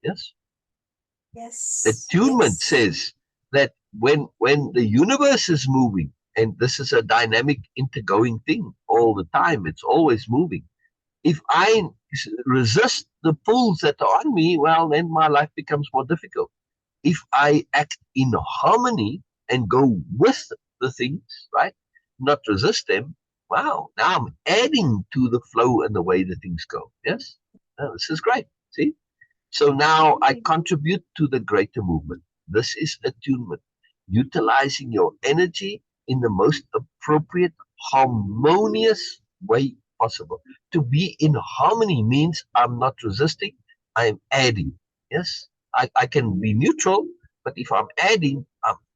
Yes. Yes. Attunement Yes. says that when the universe is moving, and this is a dynamic intergoing thing all the time, it's always moving. If I resist the pulls that are on me, well, then my life becomes more difficult. If I act in harmony and go with the things, right, not resist them, wow, now I'm adding to the flow and the way the things go. Yes, this is great. See, so now I contribute to the greater movement. This is attunement, utilizing your energy in the most appropriate, harmonious way possible. To be in harmony means I'm not resisting, I'm adding. Yes, I can be neutral, but if I'm adding,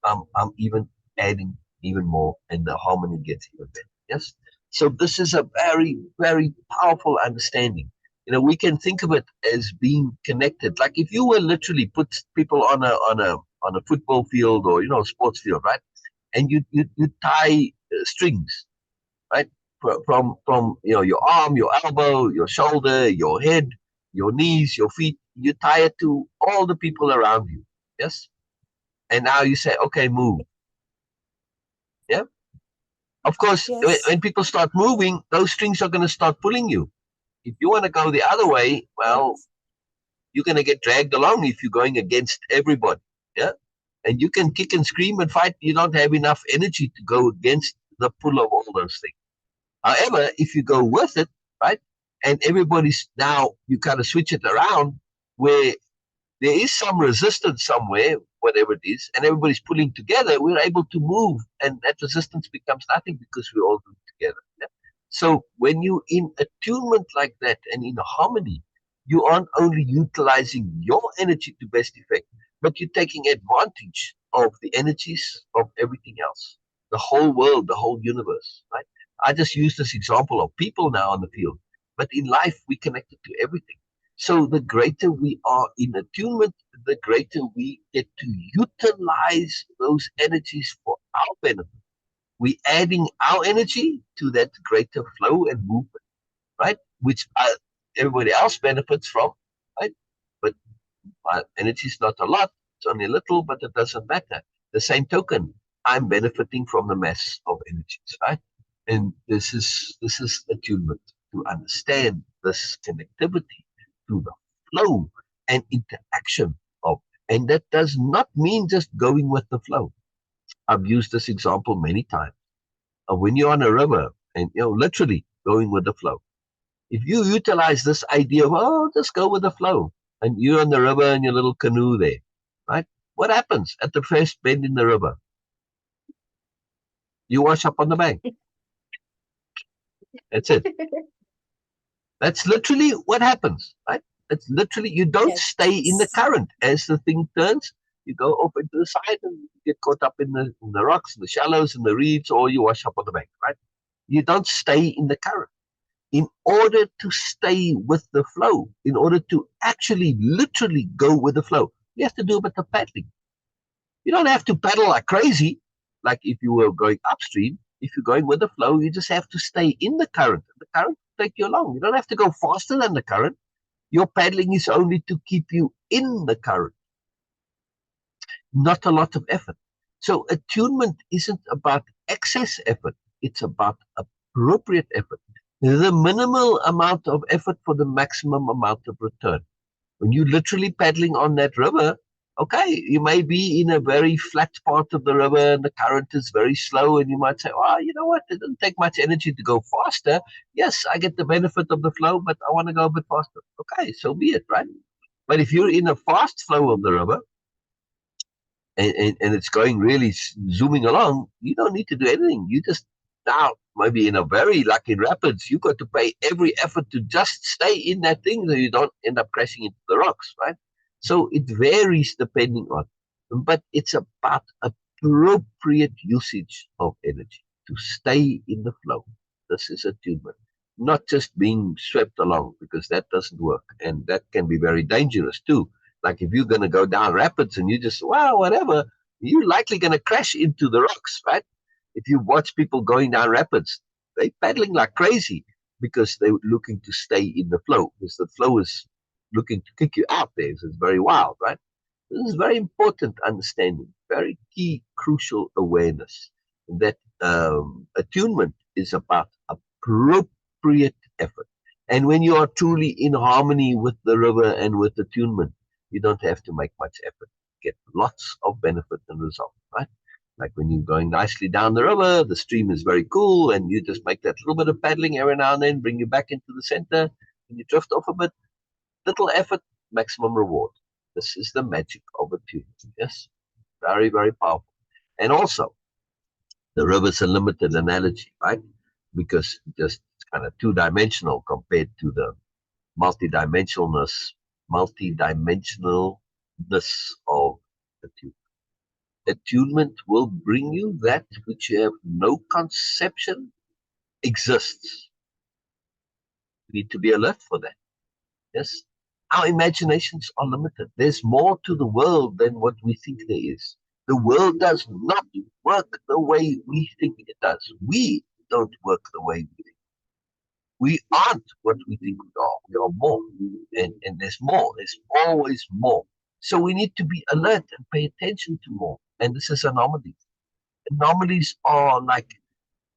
I'm even adding even more, and the harmony gets even better. Yes. So this is a very, very powerful understanding. We can think of it as being connected. Like if you were literally put people on a football field or sports field, right? And you tie strings, right? From your arm, your elbow, your shoulder, your head, your knees, your feet. You tie it to all the people around you. Yes. And now you say, okay, move. Yeah. Of course, Yes. when people start moving, those strings are going to start pulling you. If you want to go the other way, well, you're going to get dragged along if you're going against everybody. Yeah. And you can kick and scream and fight. You don't have enough energy to go against the pull of all those things. However, if you go with it, right, and everybody's now, you kind of switch it around where there is some resistance somewhere, whatever it is, and everybody's pulling together, we're able to move, and that resistance becomes nothing because we all do it together. Yeah? So when you're in attunement like that and in harmony, you aren't only utilizing your energy to best effect, but you're taking advantage of the energies of everything else, the whole world, the whole universe, right? I just use this example of people now on the field, but in life we connect it to everything. So the greater we are in attunement, the greater we get to utilize those energies for our benefit. We're adding our energy to that greater flow and movement, right? Which everybody else benefits from, right? But my energy is not a lot, it's only a little, but it doesn't matter. The same token, I'm benefiting from the mass of energies, right? And this is attunement, to understand this connectivity to the flow and interaction of. And that does not mean just going with the flow. I've used this example many times. When you're on a river and literally going with the flow. If you utilize this idea of just go with the flow, and you're on the river in your little canoe there, right? What happens at the first bend in the river? You wash up on the bank. That's it. That's literally what happens, right? It's literally, you don't stay in the Yes. current. As the thing turns, you go off into the side and you get caught up in the rocks, in the shallows, in the reeds, or you wash up on the bank, right? You don't stay in the current. In order to stay with the flow, in order to actually literally go with the flow, you have to do a bit of paddling. You don't have to paddle like crazy, like if you were going upstream. If you're going with the flow, you just have to stay in the current. The current will take you along. You don't have to go faster than the current. Your paddling is only to keep you in the current, not a lot of effort. So attunement isn't about excess effort. It's about appropriate effort. The minimal amount of effort for the maximum amount of return. When you're literally paddling on that river, okay, you may be in a very flat part of the river and the current is very slow, and you might say, oh, you know what, it doesn't take much energy to go faster. Yes, I get the benefit of the flow, but I want to go a bit faster. Okay, so be it, right? But if you're in a fast flow of the river, and it's going really zooming along, you don't need to do anything. You just now maybe in a very lucky rapids, you got to pay every effort to just stay in that thing so you don't end up crashing into the rocks, right? So it varies depending on, but it's about appropriate usage of energy to stay in the flow. This is attunement, not just being swept along, because that doesn't work, and that can be very dangerous too. Like if you're going to go down rapids and you just, wow, whatever, you're likely going to crash into the rocks, right? If you watch people going down rapids, they're paddling like crazy because they're looking to stay in the flow, because the flow is looking to kick you out there. So it's very wild, right? This is very important understanding, very key, crucial awareness that attunement is about appropriate effort. And when you are truly in harmony with the river and with attunement, you don't have to make much effort. Get lots of benefit and result, right? Like when you're going nicely down the river, the stream is very cool, and you just make that little bit of paddling every now and then, bring you back into the center, and you drift off a bit. Little effort, maximum reward. This is the magic of attunement. Yes. Very, very powerful. And also, the river's a limited analogy, right? Because just it's kind of two-dimensional compared to the multidimensionalness, multidimensionalness of attunement. Attunement will bring you that which you have no conception exists. You need to be alert for that. Yes. Our imaginations are limited. There's more to the world than what we think there is. The world does not work the way we think it does. We don't work the way we think. We aren't what we think we are. We are more. And there's more. There's always more. So we need to be alert and pay attention to more. And this is anomalies. Anomalies are like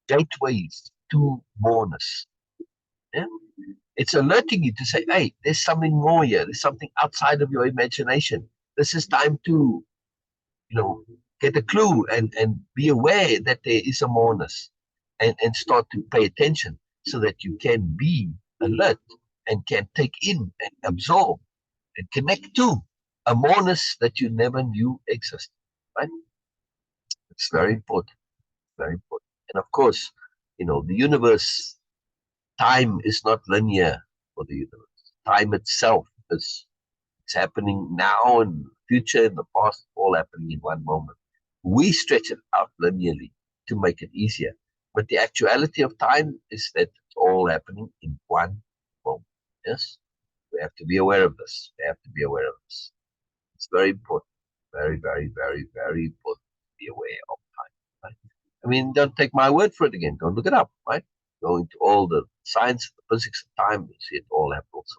gateways to moreness. Yeah? It's alerting you to say, hey, there's something more here. There's something outside of your imagination. This is time to, get a clue and be aware that there is a moreness and start to pay attention so that you can be alert and can take in and absorb and connect to a moreness that you never knew existed. Right? It's very important. Very important. And of course, the universe, time is not linear for the universe. Time itself is it's happening now and future and the past, all happening in one moment. We stretch it out linearly to make it easier. But the actuality of time is that it's all happening in one moment. Yes? We have to be aware of this. We have to be aware of this. It's very important. Very, very, very, very important to be aware of time. Right? I mean, don't take my word for it again. Don't look it up, right? Go into all the science, the physics of time, you see it all happens.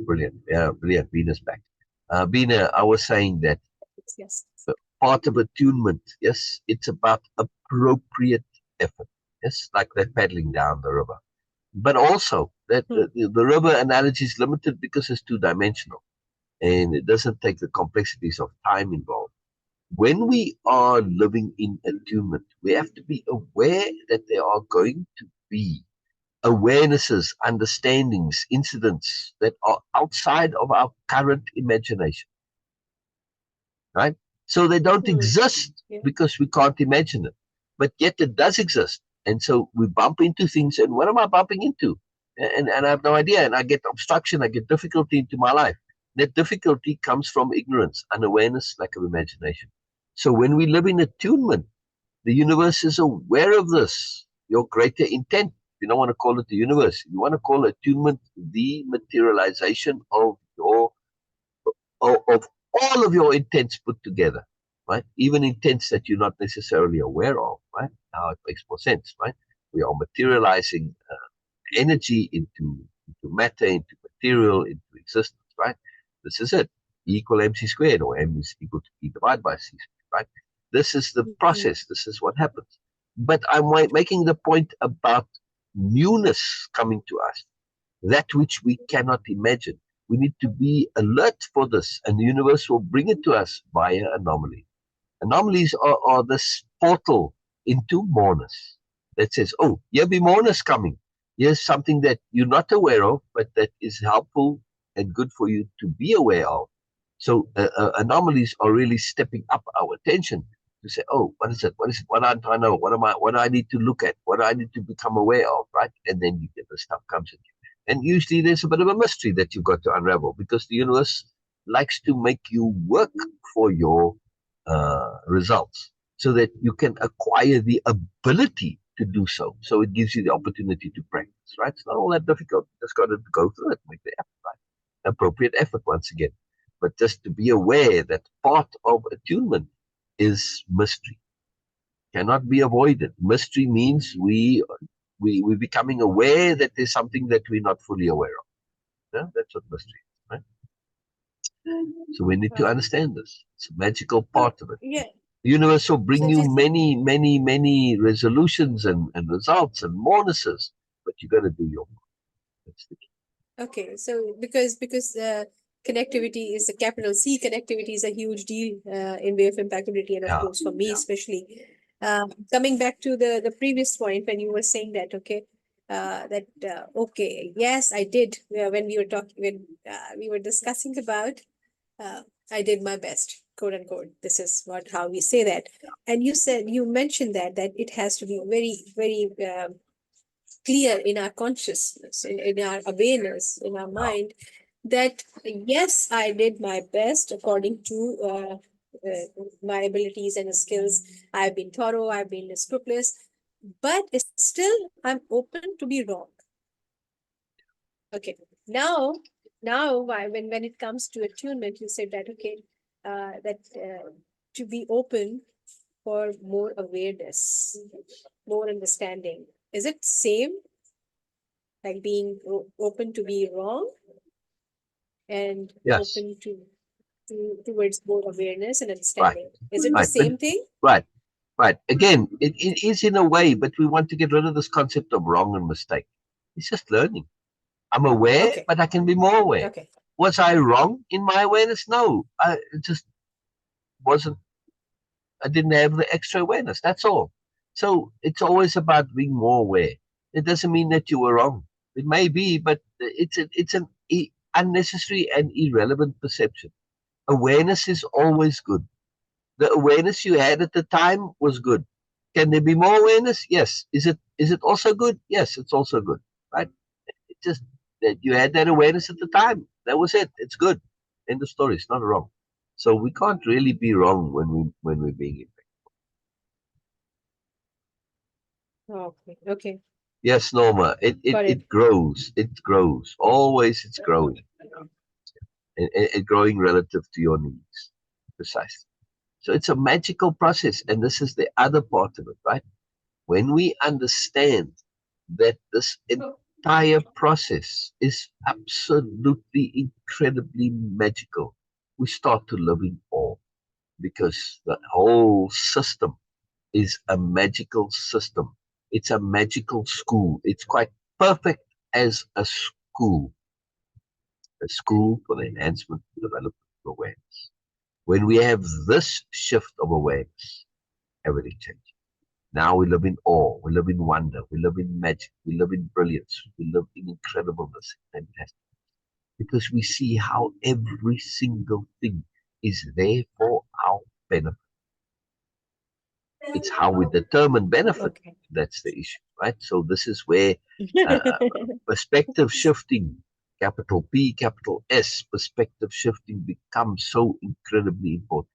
Brilliant. Yeah, brilliant. Beena's back. Beena, I was saying that Yes. part of attunement, yes, it's about appropriate effort. Yes, like that paddling down the river. But also that the river analogy is limited because it's two-dimensional and it doesn't take the complexities of time involved. When we are living in attunement, we have to be aware that there are going to be awarenesses, understandings, incidents that are outside of our current imagination, right? So they don't exist because we can't imagine it, but yet it does exist. And so we bump into things, and what am I bumping into? And I have no idea, and I get obstruction, I get difficulty into my life. That difficulty comes from ignorance, unawareness, lack of imagination. So when we live in attunement, the universe is aware of this, your greater intent. You don't want to call it the universe. You want to call attunement the materialization of all of your intents put together, right? Even intents that you're not necessarily aware of, right? Now it makes more sense, right? We are materializing energy into matter, into material, into existence, right? This is it. E equal mc squared, or m is equal to e divided by c squared, right? This is the process. This is what happens. But I'm making the point about newness coming to us, that which we cannot imagine. We need to be alert for this, and the universe will bring it to us via anomaly. Anomalies are this portal into moreness that says, oh, here be moreness coming. Here's something that you're not aware of, but that is helpful and good for you to be aware of. So anomalies are really stepping up our attention to say, oh, what is it? What is it? What do I know? What do I need to look at? What do I need to become aware of, right? And then you get the stuff comes at you. And usually there's a bit of a mystery that you've got to unravel because the universe likes to make you work for your results so that you can acquire the ability to do so. So it gives you the opportunity to practice, right? It's not all that difficult. You just got to go through it, make the effort, right? Appropriate effort once again. But just to be aware that part of attunement is mystery. Cannot be avoided. Mystery means we're becoming aware that there's something that we're not fully aware of. Yeah? That's what mystery is, right? So we need to understand this. It's a magical part of it. Yeah. The universe will bring you many, many, many resolutions and results and morenesses, but you got to do your part. That's the key. Okay, so because connectivity is a capital C, connectivity is a huge deal in way of impeccability, and of course for me especially. Coming back to the previous point when you were saying that, okay, okay, yes, I did when we were talking when we were discussing about I did my best. quote unquote. This is how we say that. And you mentioned that it has to be very, very clear in our consciousness, in our awareness, in our mind, that yes, I did my best according to my abilities and skills. I've been thorough, I've been scrupulous, but still I'm open to be wrong. Okay. Now, when it comes to attunement, you said that to be open for more awareness, more understanding. Is it same like being open to be wrong and Yes. open towards more awareness and Right. understanding? Is it the Right. same thing? Right. Right. Again, it is in a way, but we want to get rid of this concept of wrong and mistake. It's just learning. I'm aware, Okay. but I can be more aware. Okay. Was I wrong in my awareness? No. It just wasn't. I didn't have the extra awareness. That's all. So it's always about being more aware. It doesn't mean that you were wrong. It may be, but it's an unnecessary and irrelevant perception. Awareness is always good. The awareness you had at the time was good. Can there be more awareness? Yes. Is it also good? Yes, it's also good. Right? It's just that you had that awareness at the time. That was it. It's good. End of story. It's not wrong. So we can't really be wrong when we're being impacted. Okay. Okay. Yes, Norma. Got it. It grows. It grows. Always it's growing. And growing relative to your needs. Precisely. So it's a magical process, and this is the other part of it, right? When we understand that this entire process is absolutely incredibly magical, we start to live in awe, because the whole system is a magical system. It's a magical school. It's quite perfect as a school for the enhancement and development of awareness. When we have this shift of awareness, everything changes. Now we live in awe, we live in wonder, we live in magic, we live in brilliance, we live in incredibleness, fantastic. Because we see how every single thing is there for our benefit. It's how we determine benefit. Okay. That's the issue, right? So this is where perspective shifting, capital P, capital S, perspective shifting becomes so incredibly important.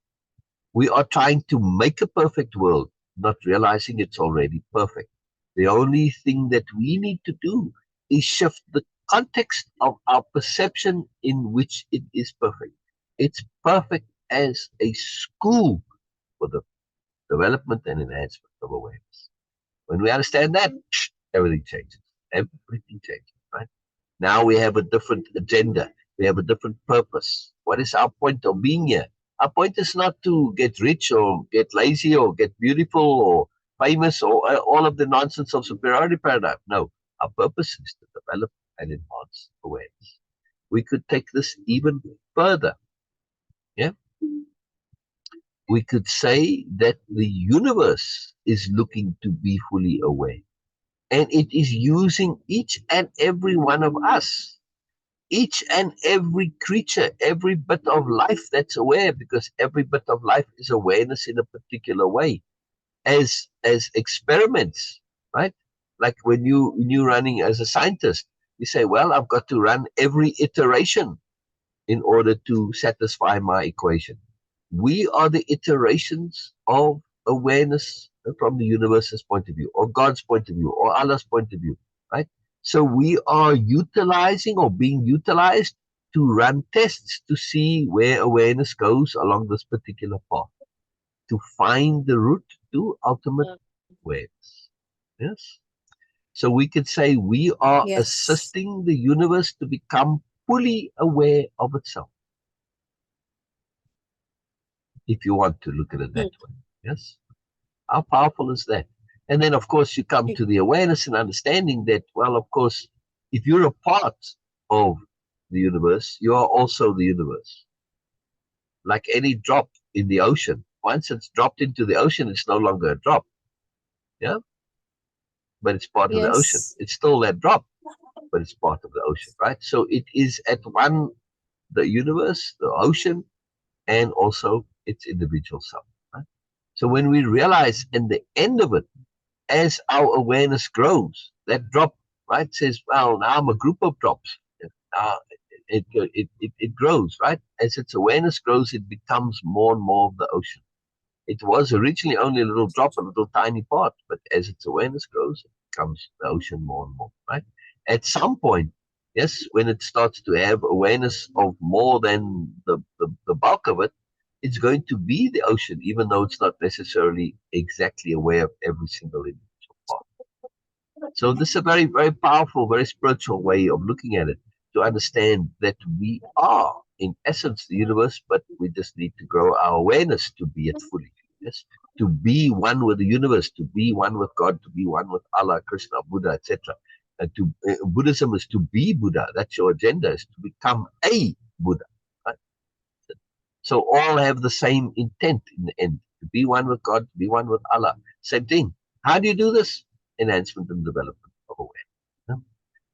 We are trying to make a perfect world, not realizing it's already perfect. The only thing that we need to do is shift the context of our perception in which it is perfect. It's perfect as a school for the development and enhancement of awareness. When we understand that, everything changes. Everything changes, right? Now we have a different agenda. We have a different purpose. What is our point of being here? Our point is not to get rich or get lazy or get beautiful or famous or all of the nonsense of superiority paradigm. No, our purpose is to develop and enhance awareness. We could take this even further. Yeah, we could say that the universe is looking to be fully aware, and it is using each and every one of us, each and every creature, every bit of life that's aware, because every bit of life is awareness in a particular way, as experiments, right? Like when you running as a scientist, you say, well, I've got to run every iteration in order to satisfy my equation. We are the iterations of awareness from the universe's point of view, or God's point of view, or Allah's point of view, right? So we are utilizing or being utilized to run tests to see where awareness goes along this particular path, to find the route to ultimate awareness. Yes. So we could say we are Yes. assisting the universe to become fully aware of itself, if you want to look at it that way. Yes. How powerful is that? And then, of course, you come to the awareness and understanding that, well, of course, if you're a part of the universe, you are also the universe. Like any drop in the ocean, once it's dropped into the ocean, it's no longer a drop. Yeah. But it's part of the ocean. Yes. It's still that drop, but it's part of the ocean, right? So it is at one, the universe, the ocean, and also its individual self. Right? So when we realize in the end of it, as our awareness grows, that drop, right, says, well, now I'm a group of drops. Now it grows, right? As its awareness grows, it becomes more and more of the ocean. It was originally only a little drop, a little tiny part, but as its awareness grows, it becomes the ocean more and more, right? At some point, yes, when it starts to have awareness of more than the bulk of it, it's going to be the ocean, even though it's not necessarily exactly aware of every single individual part. So this is a very, very powerful, very spiritual way of looking at it, to understand that we are, in essence, the universe, but we just need to grow our awareness to be it fully. Yes? To be one with the universe, to be one with God, to be one with Allah, Krishna, Buddha, etc. Buddhism is to be Buddha. That's your agenda, is to become a Buddha. Right? So all have the same intent in the end, to be one with God, to be one with Allah. Same thing. How do you do this? Enhancement and development of awareness.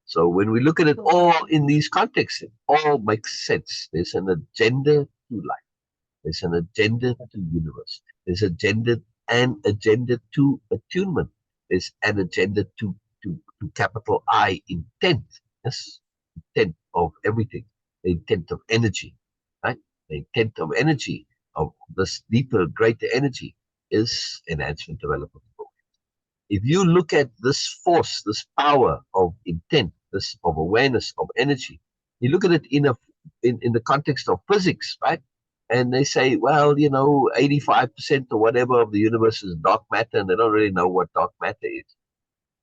So when we look at it all in these contexts, it all makes sense. There's an agenda to life. There's an agenda to universe. There's an agenda to attunement. There's an agenda to capital I, intent. Yes, intent of everything. The intent of energy, right? The intent of energy, of this deeper, greater energy, is enhancement, development. If you look at this force, this power of intent, this of awareness, of energy, you look at it in the context of physics, right? And they say, well, 85% or whatever of the universe is dark matter, and they don't really know what dark matter is.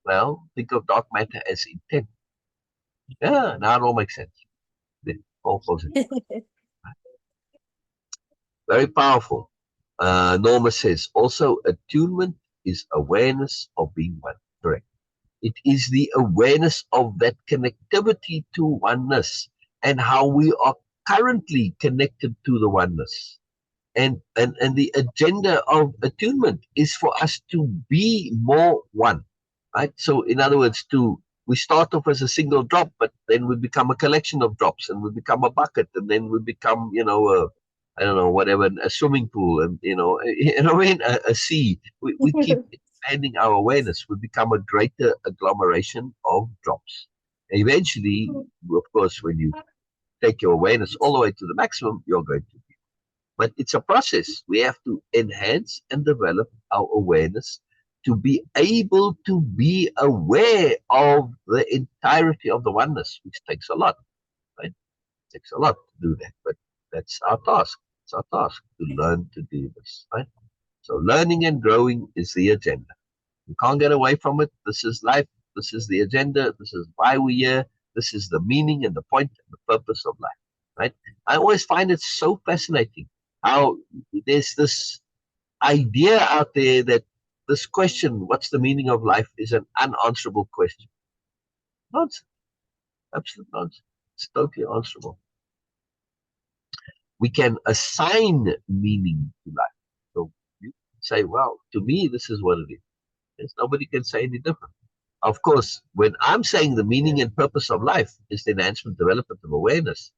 Well, think of dark matter as intent. Yeah, now it all makes sense. It all falls in. Very powerful. Norma says, also, attunement is awareness of being one. Correct. It is the awareness of that connectivity to oneness and how we are currently connected to the oneness. And the agenda of attunement is for us to be more one, right? So in other words, we start off as a single drop, but then we become a collection of drops, and we become a bucket, and then we become, I don't know, whatever, a swimming pool, and a sea. We keep expanding our awareness. We become a greater agglomeration of drops. Eventually, of course, when you take your awareness all the way to the maximum, you're going to be. But it's a process. We have to enhance and develop our awareness to be able to be aware of the entirety of the oneness, which takes a lot, right? It takes a lot to do that, but that's our task. It's our task to learn to do this, right? So learning and growing is the agenda. You can't get away from it. This is life. This is the agenda. This is why we're here. This is the meaning and the point and the purpose of life, right? I always find it so fascinating how there's this idea out there that this question, what's the meaning of life, is an unanswerable question. Nonsense. Absolute nonsense. It's totally answerable. We can assign meaning to life. So you say, well, to me, this is what it is. Yes, nobody can say any different. Of course, when I'm saying the meaning and purpose of life is the enhancement, development of awareness,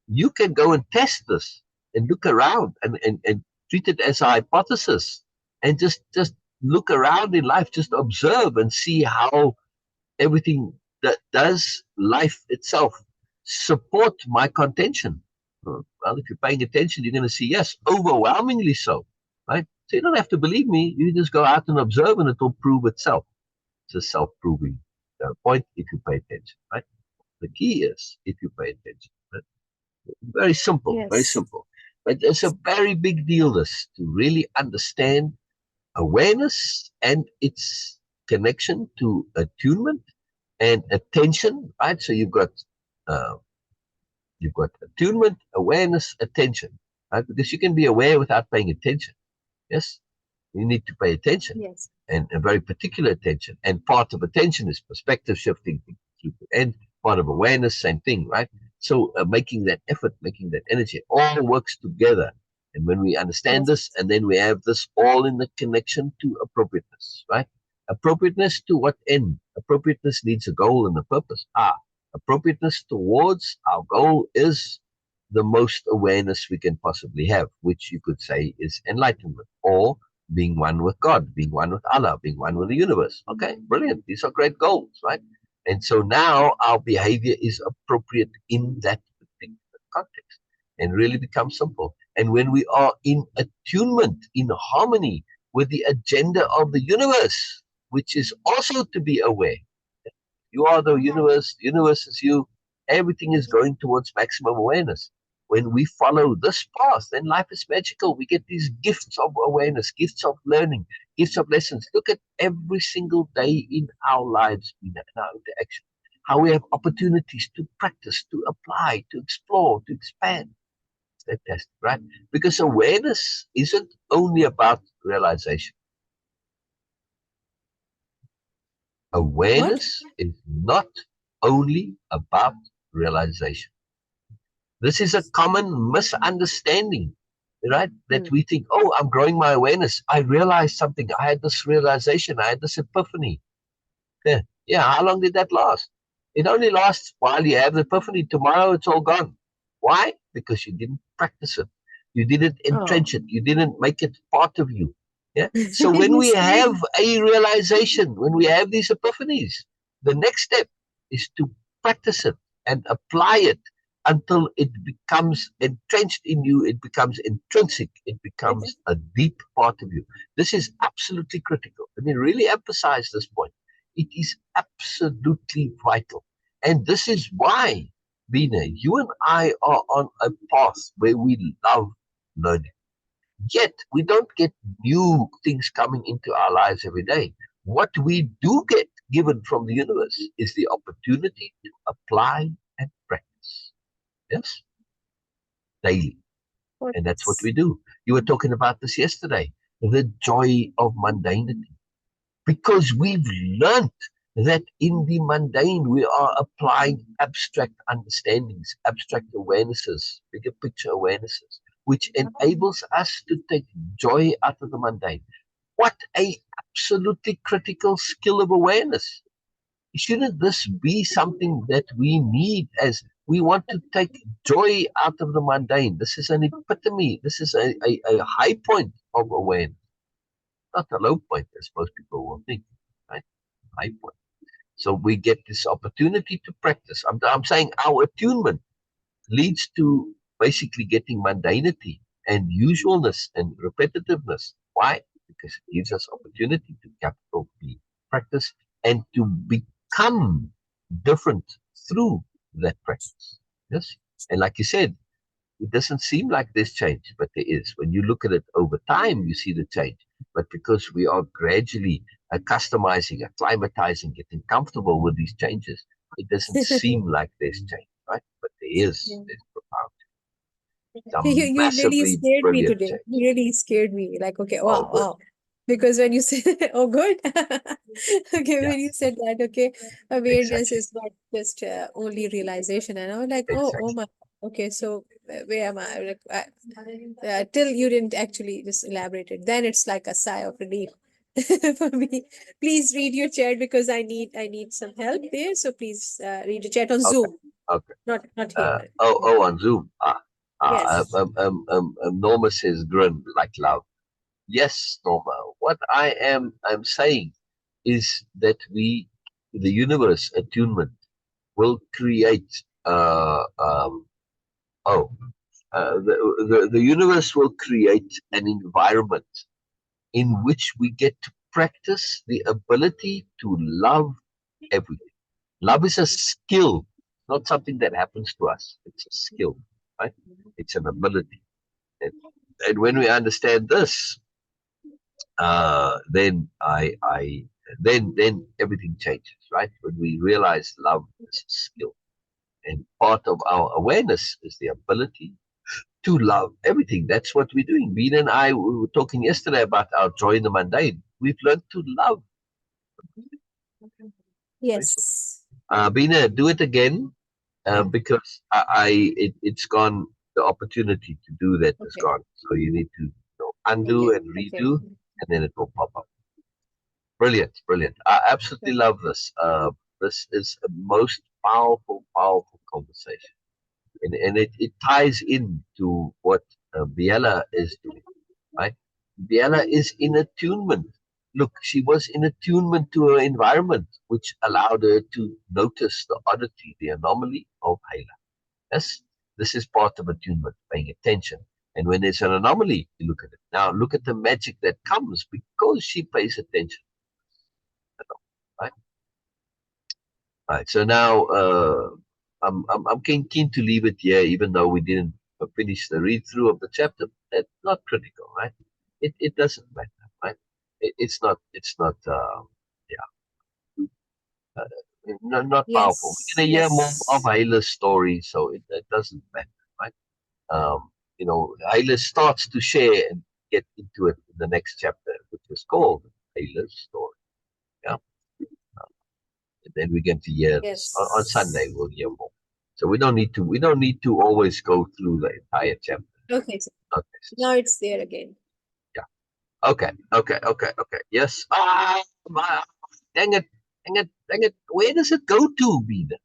you can go and test this and look around and treat it as a hypothesis, and just look around in life, just observe and see how everything that does life itself support my contention. Well, if you're paying attention, you're going to see, yes, overwhelmingly so, right? So you don't have to believe me. You just go out and observe, and it will prove itself. It's a self-proving point if you pay attention, right? The key is if you pay attention. Right? Very simple, very simple. But it's a very big deal, this, to really understand awareness and its connection to attunement and attention, right? So you've got attunement, awareness, attention, right? Because you can be aware without paying attention. Yes, you need to pay attention, and a very particular attention. And part of attention is perspective shifting, and part of awareness, same thing, right? So making that effort, making that energy, all works together. And when we understand this, and then we have this all in the connection to appropriateness, right? Appropriateness to what end? Appropriateness needs a goal and a purpose. Appropriateness towards our goal is the most awareness we can possibly have, which you could say is enlightenment, or being one with God, being one with Allah, being one with the universe. Okay, brilliant. These are great goals, right? And so now our behavior is appropriate in that particular context and really becomes simple. And when we are in attunement, in harmony with the agenda of the universe, which is also to be aware. You are the universe is you. Everything is going towards maximum awareness. When we follow this path, then life is magical. We get these gifts of awareness, gifts of learning, gifts of lessons. Look at every single day in our lives, in our interaction, how we have opportunities to practice, to apply, to explore, to expand. It's fantastic, right? Because awareness isn't only about realization. What? Awareness is not only about realization. This is a common misunderstanding, right? That we think, oh, I'm growing my awareness. I realized something. I had this realization. I had this epiphany. Yeah, how long did that last? It only lasts while you have the epiphany. Tomorrow it's all gone. Why? Because you didn't practice it. You didn't Oh. entrench it. You didn't make it part of you. Yeah. So when You we have scared a realization, when we have these epiphanies, the next step is to practice it and apply it until it becomes entrenched in you, it becomes intrinsic, it me. becomes a deep part of you. This is absolutely critical. Let me really emphasize this point. It is absolutely vital. And this is why, Beena, you and I are on a path where we love learning. Yet, we don't get new things coming into our lives every day. What we do get given from the universe is the opportunity to apply and practice. Yes? Daily. And that's what What's we do. You were talking about this yesterday. The joy of mundanity. Because we've learnt that in the mundane we are applying abstract understandings, abstract awarenesses, bigger picture awarenesses, which enables us to take joy out of the mundane. What a absolutely critical skill of awareness. Shouldn't this be something that we need as we want to take joy out of the mundane? This is an epitome, this is a high point of awareness, not a low point, as most people will think, right? High point. So we get this opportunity to practice. I'm saying our attunement leads to basically getting mundanity and usualness and repetitiveness. Why? Because it gives us opportunity to capital B practice and to become different through that practice. Yes. And like you said, it doesn't seem like there's change, but there is. When you look at it over time, you see the change. But because we are gradually customizing, acclimatizing, getting comfortable with these changes, it doesn't seem like there's change, right? But there is. Yeah. There's profound, You some you really massively scared me brilliant today. change. You really scared me. Like, okay, All wow, good. wow. Because when you said, oh, good. Okay, Yeah, when you said that, okay, awareness exactly. is not just only realization. And I was like, oh Exactly. my, okay, so where am I? Like, till you didn't actually just elaborate it. Then it's like a sigh of relief for me. Please read your chat because I need some help there. So please read the chat on Okay. Zoom, Okay. not here. Yeah. On Zoom. Yes. Norma says grin like love. Yes, Norma. What I'm saying is that the universe attunement will create oh the universe will create an environment in which we get to practice the ability to love everything. Love is a skill, not something that happens to us. It's a skill, right? It's an ability. And, and when we understand this, then then everything changes, right? When we realize love is a skill, and part of our awareness is the ability to love everything. That's what we're doing. Beena and I we were talking yesterday about our joy in the mundane. We've learned to love. Yes. Beena, do it again because it's gone. The opportunity to do that is Okay. gone. So you need to undo Okay. and Okay. redo, and then it will pop up. Brilliant, brilliant. I absolutely Okay. love this. This is a most powerful, powerful conversation. and it ties into what Biella is doing, right? Biella is in attunement. Look, she was in attunement to her environment, which allowed her to notice the oddity, the anomaly of Hela. Yes, this is part of attunement, paying attention. And when there's an anomaly, you look at it. Now, look at the magic that comes because she pays attention. Right? Right. So now, I'm keen to leave it here, even though we didn't finish the read through of the chapter. That's not critical, right? It doesn't matter, right? It's not. Yeah. Not powerful. Yes. We're gonna hear more of Yes. Hyla's story, so it doesn't matter, right? Hyla starts to share and get into it in the next chapter, which is called Hyla's story. Yeah. And then we're going to hear this on Sunday. Yes. We'll hear more. So we don't need to always go through the entire chapter. Okay. So Not now necessary. it's there again. Yeah. Okay. Yes. Dang it. Where does it go to, Beena?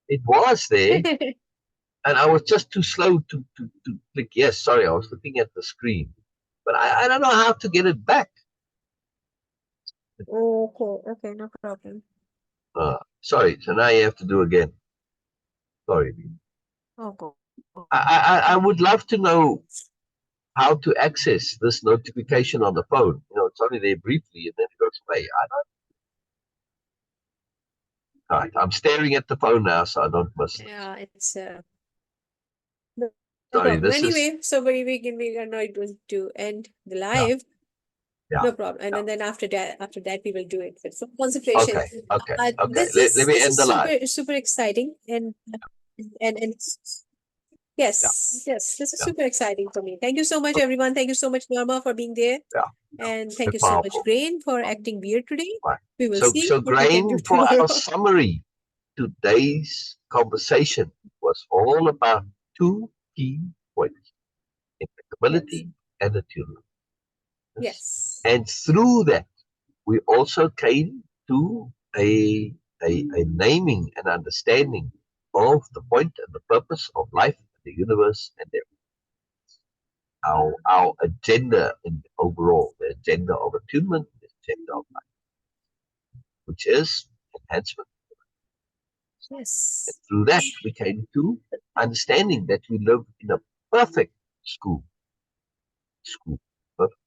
It was there, and I was just too slow to click. Yes, sorry, I was looking at the screen, but I don't know how to get it back. Okay, no problem. Sorry, so now you have to do again. Sorry, Beena. Okay. I would love to know how to access this notification on the phone. It's only there briefly and then it goes away. I don't. All right, I'm staring at the phone now, so I don't miss this. Yeah, it's no Sorry, problem. this is Anyway, so we are not going to end the yeah, live. yeah, No problem. And yeah. then after that we will do it with some concentration. Okay. This Let is me this end is the live. super exciting and Yeah, yes, this is yeah, super exciting for me. Thank you so much, okay, everyone. Thank you so much, Norma, for being there. yeah. And thank Very you so much, powerful. Grain, for acting weird today. Right. We will So, see so what we can do Grain, for tomorrow. our summary, today's conversation was all about two key points: Yes. impeccability and attunement. Yes. And through that, we also came to a naming and understanding of the point and the purpose of life, the universe, and our agenda in overall, the agenda of attunement, the agenda of life, which is enhancement. And Yes. through that, we came to understanding that we live in a perfect school. Perfect.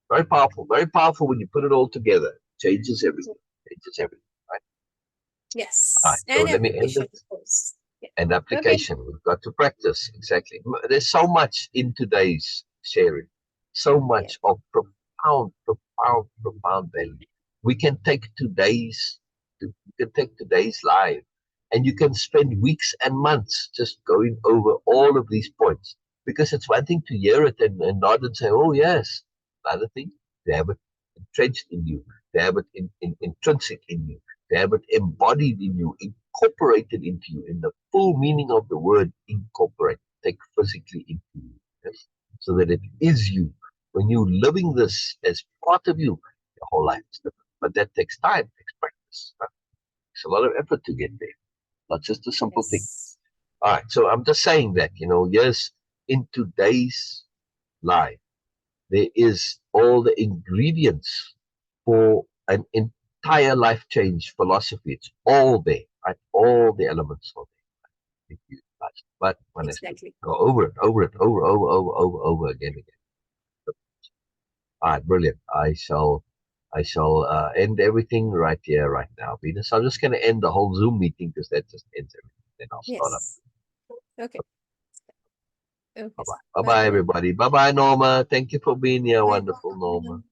Very powerful when you put it all together. Changes everything. Changes everything. Right? All right. Yes. So And let me end application, it. of course. Yeah. And Okay. application. We've got to practice. Exactly. There's so much in today's sharing. So Yeah. much of profound value. We can take today's live, and you can spend weeks and months just going over all of these points, because it's one thing to hear it and nod and say, "Oh yes." Another thing, to have it entrenched in you, to have it intrinsic in you, to have it embodied in you, incorporated into you, in the full meaning of the word incorporate, take physically into you, yes? So that it is you. When you're living this as part of you, your whole life is different. But that takes time, takes practice. Right? Takes a lot of effort to get there, not just a simple thing. Yes. All right, so I'm just saying that, yes, in today's life, there is all the ingredients for an entire life change philosophy. It's all there, right? All the elements are there. But one has to Exactly. go over it, over again. All right, brilliant. I shall end everything right here, right now, Beena. So I'm just going to end the whole Zoom meeting because that just ends everything. Then I'll start up. Yes. Okay. Okay. Bye bye. Bye Bye bye, for now. everybody. Bye bye, Norma. Thank you for being here. Bye. Wonderful, Norma.